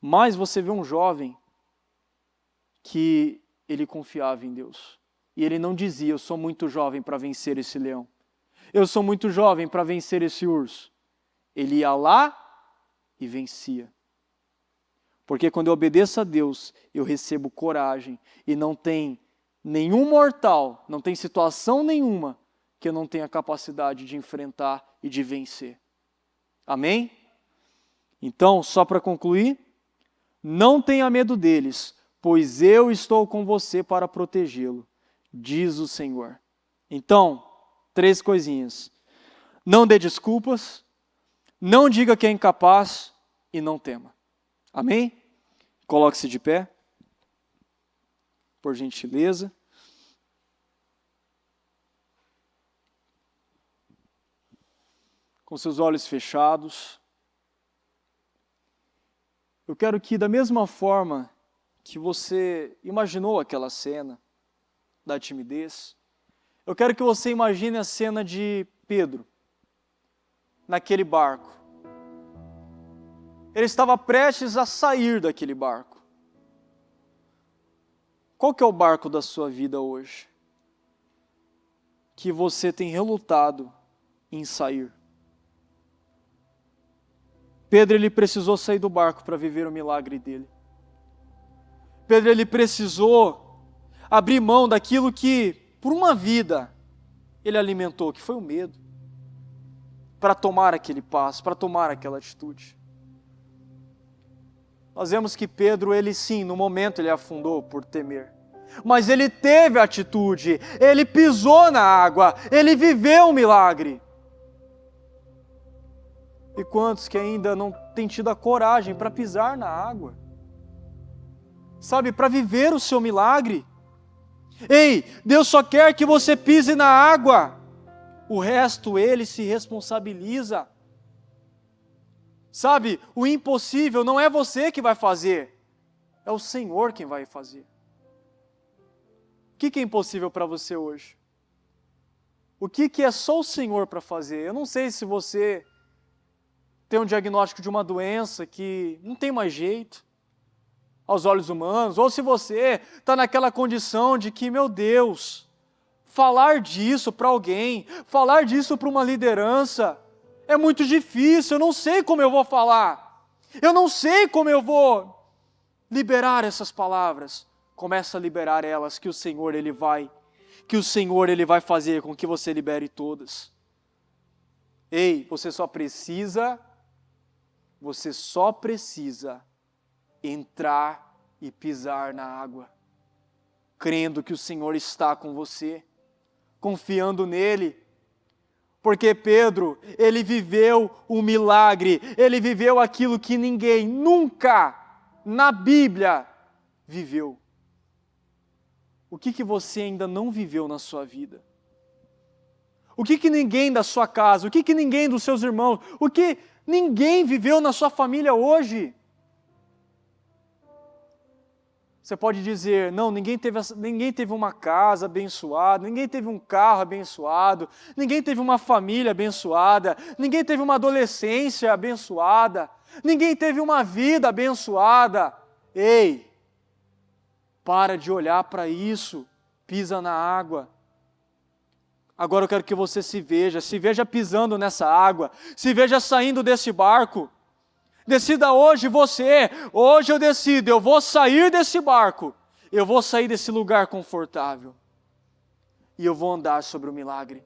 Mas você vê um jovem que ele confiava em Deus. E ele não dizia, eu sou muito jovem para vencer esse leão. Eu sou muito jovem para vencer esse urso. Ele ia lá e vencia. Porque quando eu obedeço a Deus, eu recebo coragem. E não tem nenhum mortal, não tem situação nenhuma que eu não tenha capacidade de enfrentar e de vencer. Amém? Então, só para concluir, não tenha medo deles, pois eu estou com você para protegê-lo, diz o Senhor. Então, 3 coisinhas. Não dê desculpas, não diga que é incapaz e não tema. Amém? Coloque-se de pé, por gentileza. Com seus olhos fechados. Eu quero que, da mesma forma que você imaginou aquela cena da timidez, eu quero que você imagine a cena de Pedro, naquele barco. Ele estava prestes a sair daquele barco. Qual que é o barco da sua vida hoje? Que você tem relutado em sair. Pedro, ele precisou sair do barco para viver o milagre dele. Pedro, ele precisou abrir mão daquilo que, por uma vida, ele alimentou, que foi o medo, para tomar aquele passo, para tomar aquela atitude. Nós vemos que Pedro, ele sim, no momento ele afundou por temer. Mas ele teve atitude, ele pisou na água, ele viveu um milagre. E quantos que ainda não têm tido a coragem para pisar na água? Sabe, para viver o seu milagre. Ei, Deus só quer que você pise na água. O resto Ele se responsabiliza. Sabe, o impossível não é você que vai fazer. É o Senhor quem vai fazer. O que é impossível para você hoje? O que é só o Senhor para fazer? Eu não sei se você tem um diagnóstico de uma doença que não tem mais jeito aos olhos humanos, ou se você está naquela condição de que, meu Deus, falar disso para alguém, falar disso para uma liderança, é muito difícil, eu não sei como eu vou falar, eu não sei como eu vou liberar essas palavras. Começa a liberar elas, que o Senhor ele vai fazer com que você libere todas. Ei, você só precisa entrar e pisar na água, crendo que o Senhor está com você, confiando nele. Porque Pedro, ele viveu um milagre, ele viveu aquilo que ninguém nunca na Bíblia viveu. O que você ainda não viveu na sua vida? O que ninguém da sua casa, o que ninguém dos seus irmãos, o que ninguém viveu na sua família hoje? Você pode dizer, não, ninguém teve uma casa abençoada, ninguém teve um carro abençoado, ninguém teve uma família abençoada, ninguém teve uma adolescência abençoada, ninguém teve uma vida abençoada. Ei, para de olhar para isso, pisa na água. Agora eu quero que você se veja pisando nessa água, se veja saindo desse barco. Decida hoje eu decido, eu vou sair desse barco, Eu vou sair desse lugar confortável e eu vou andar sobre o milagre.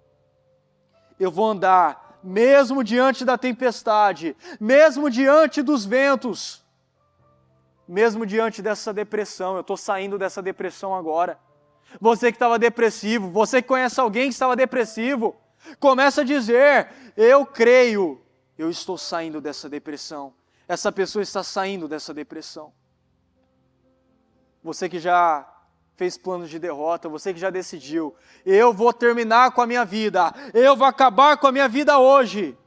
Eu vou andar mesmo diante da tempestade, mesmo diante dos ventos, mesmo diante dessa depressão. Eu estou saindo dessa depressão agora. Você que estava depressivo, você que conhece alguém que estava depressivo, começa a dizer: eu creio, eu estou saindo dessa depressão. Essa pessoa está saindo dessa depressão. Você que já fez planos de derrota, você que já decidiu: eu vou terminar com a minha vida, eu vou acabar com a minha vida hoje.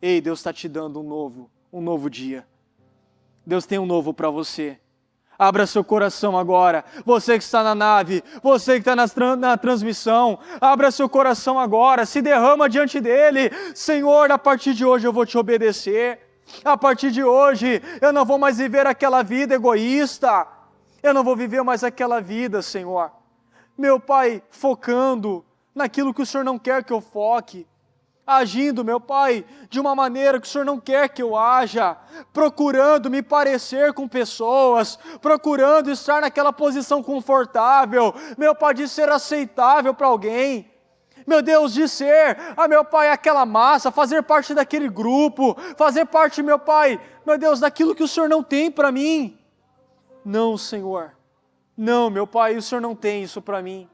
Ei, Deus está te dando um novo dia. Deus tem um novo para você. Abra seu coração agora. Você que está na nave, você que está na transmissão, abra seu coração agora, se derrama diante dele. Senhor, a partir de hoje eu vou te obedecer. A partir de hoje eu não vou mais viver aquela vida egoísta. Eu não vou viver mais aquela vida, Senhor. Meu Pai, focando naquilo que o Senhor não quer que eu foque. Agindo, meu Pai, de uma maneira que o Senhor não quer que eu haja, procurando me parecer com pessoas, procurando estar naquela posição confortável, meu Pai, de ser aceitável para alguém, meu Deus, de ser, meu Pai, aquela massa, fazer parte daquele grupo, fazer parte, meu Pai, meu Deus, daquilo que o Senhor não tem para mim. Não, Senhor, não, meu Pai, o Senhor não tem isso para mim.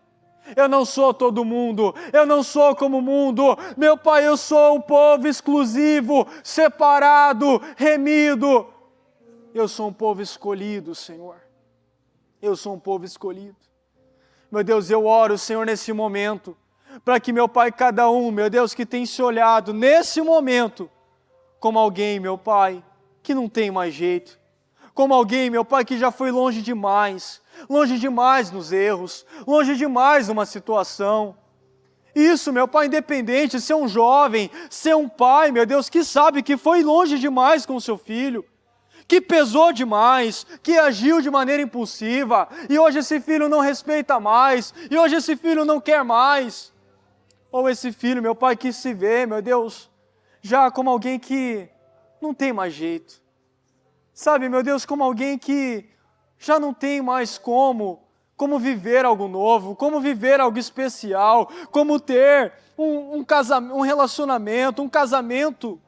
Eu não sou todo mundo, eu não sou como o mundo, meu Pai, eu sou um povo exclusivo, separado, remido. Eu sou um povo escolhido, Senhor. Eu sou um povo escolhido. Meu Deus, eu oro, Senhor, nesse momento, para que, meu Pai, cada um, meu Deus, que tem se olhado nesse momento, como alguém, meu Pai, que não tem mais jeito, como alguém, meu Pai, que já foi longe demais nos erros, longe demais numa situação. Isso, meu Pai, independente, ser um jovem, ser um pai, meu Deus, que sabe que foi longe demais com o seu filho, que pesou demais, que agiu de maneira impulsiva, e hoje esse filho não respeita mais, e hoje esse filho não quer mais. Ou esse filho, meu Pai, que se vê, meu Deus, já como alguém que não tem mais jeito. Sabe, meu Deus, como alguém que já não tem mais como viver algo novo, como viver algo especial, como ter um relacionamento, um casamento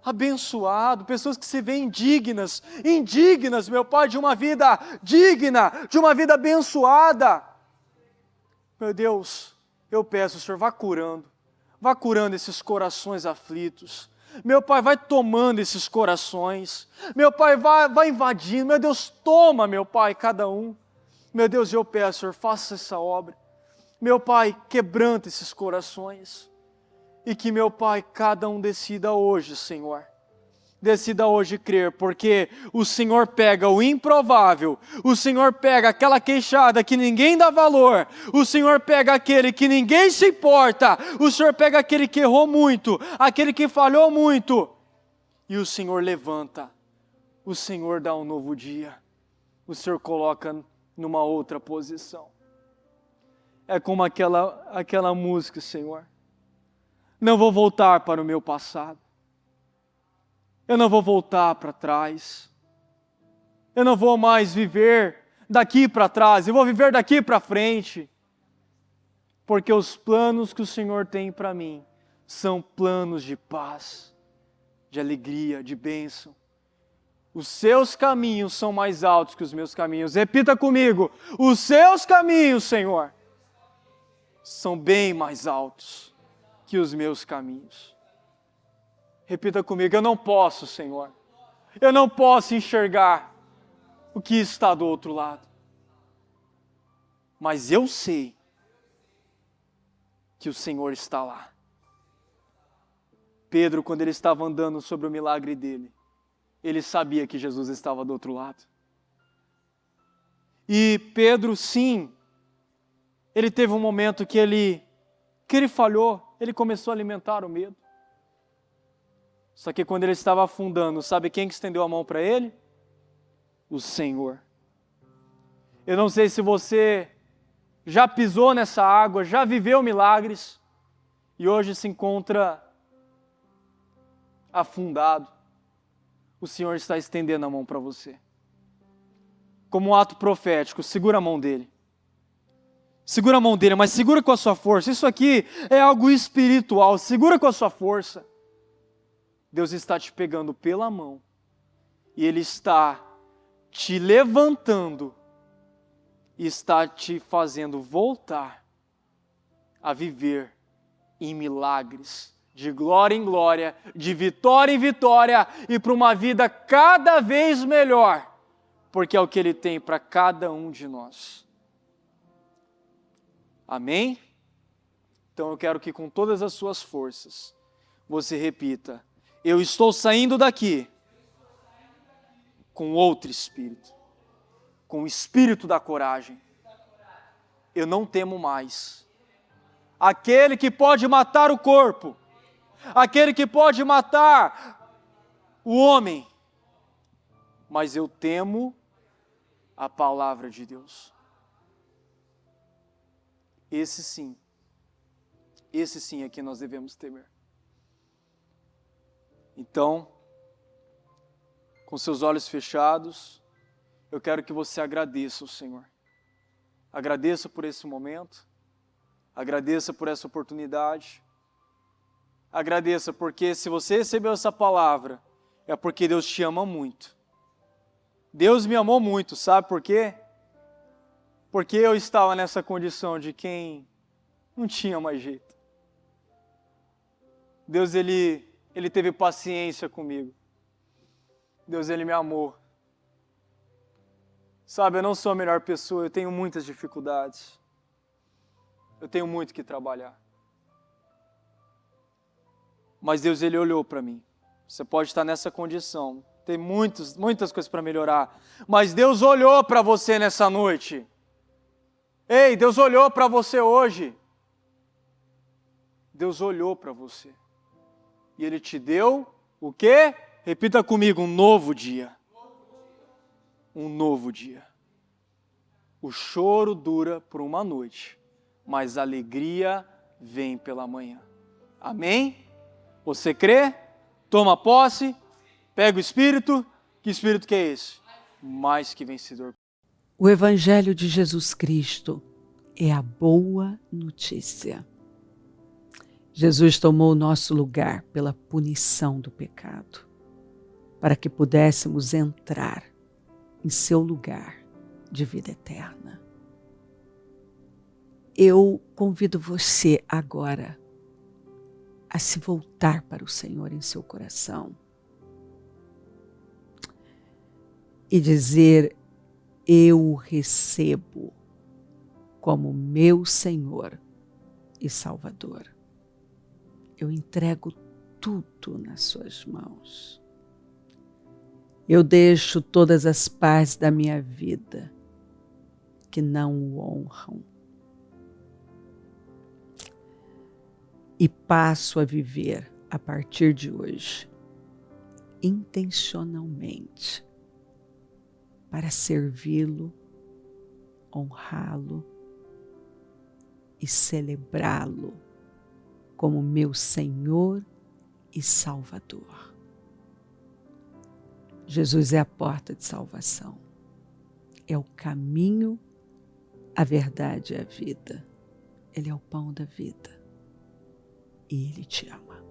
abençoado, pessoas que se veem indignas, meu Pai, de uma vida digna, de uma vida abençoada. Meu Deus, eu peço, Senhor, vá curando esses corações aflitos. Meu Pai, vai tomando esses corações. Meu Pai, vai invadindo. Meu Deus, toma, meu Pai, cada um. Meu Deus, eu peço, Senhor, faça essa obra. Meu Pai, quebranta esses corações. E que, meu Pai, cada um decida hoje, Senhor. Decida hoje crer, porque o Senhor pega o improvável, o Senhor pega aquela queixada que ninguém dá valor, o Senhor pega aquele que ninguém se importa, o Senhor pega aquele que errou muito, aquele que falhou muito, e o Senhor levanta, o Senhor dá um novo dia, o Senhor coloca numa outra posição. É como aquela música, Senhor. Não vou voltar para o meu passado. Eu não vou voltar para trás. Eu não vou mais viver daqui para trás. Eu vou viver daqui para frente. Porque os planos que o Senhor tem para mim são planos de paz, de alegria, de bênção. Os seus caminhos são mais altos que os meus caminhos. Repita comigo. Os seus caminhos, Senhor, são bem mais altos que os meus caminhos. Repita comigo, eu não posso, Senhor. Eu não posso enxergar o que está do outro lado. Mas eu sei que o Senhor está lá. Pedro, quando ele estava andando sobre o milagre dele, ele sabia que Jesus estava do outro lado. E Pedro, sim, ele teve um momento que ele falhou, ele começou a alimentar o medo. Só que quando ele estava afundando, sabe quem que estendeu a mão para ele? O Senhor. Eu não sei se você já pisou nessa água, já viveu milagres e hoje se encontra afundado. O Senhor está estendendo a mão para você. como um ato profético, segura a mão dele. Segura a mão dele, mas segura com a sua força. Isso aqui é algo espiritual. Segura com a sua força. Deus está te pegando pela mão. E Ele está te levantando. E está te fazendo voltar a viver em milagres. De glória em glória, de vitória em vitória. E para uma vida cada vez melhor. Porque é o que Ele tem para cada um de nós. Amém? Então eu quero que com todas as suas forças, você repita: eu estou saindo daqui com outro espírito, com o espírito da coragem. Eu não temo mais. Aquele que pode matar o corpo, aquele que pode matar o homem, mas eu temo a palavra de Deus. Esse sim é que nós devemos temer. Então, com seus olhos fechados, eu quero que você agradeça ao Senhor. Agradeça por esse momento, agradeça por essa oportunidade, agradeça porque se você recebeu essa palavra, é porque Deus te ama muito. Deus me amou muito, sabe por quê? Porque eu estava nessa condição de quem não tinha mais jeito. Deus, Ele teve paciência comigo. Deus, Ele me amou. Sabe, eu não sou a melhor pessoa, eu tenho muitas dificuldades. Eu tenho muito que trabalhar. Mas Deus, Ele olhou para mim. Você pode estar nessa condição, tem muitas coisas para melhorar. Mas Deus olhou para você nessa noite. Ei, Deus olhou para você hoje. Deus olhou para você. E Ele te deu o quê? Repita comigo, um novo dia. Um novo dia. O choro dura por uma noite, mas a alegria vem pela manhã. Amém? Você crê? Toma posse, pega o Espírito. Que Espírito que é esse? Mais que vencedor. O Evangelho de Jesus Cristo é a boa notícia. Jesus tomou o nosso lugar pela punição do pecado, para que pudéssemos entrar em seu lugar de vida eterna. Eu convido você agora a se voltar para o Senhor em seu coração e dizer: eu o recebo como meu Senhor e Salvador. Eu entrego tudo nas suas mãos. Eu deixo todas as partes da minha vida que não o honram e passo a viver a partir de hoje intencionalmente para servi-lo, honrá-lo e celebrá-lo como meu Senhor e Salvador. Jesus é a porta de salvação, é o caminho, a verdade e a vida. Ele é o pão da vida e Ele te ama.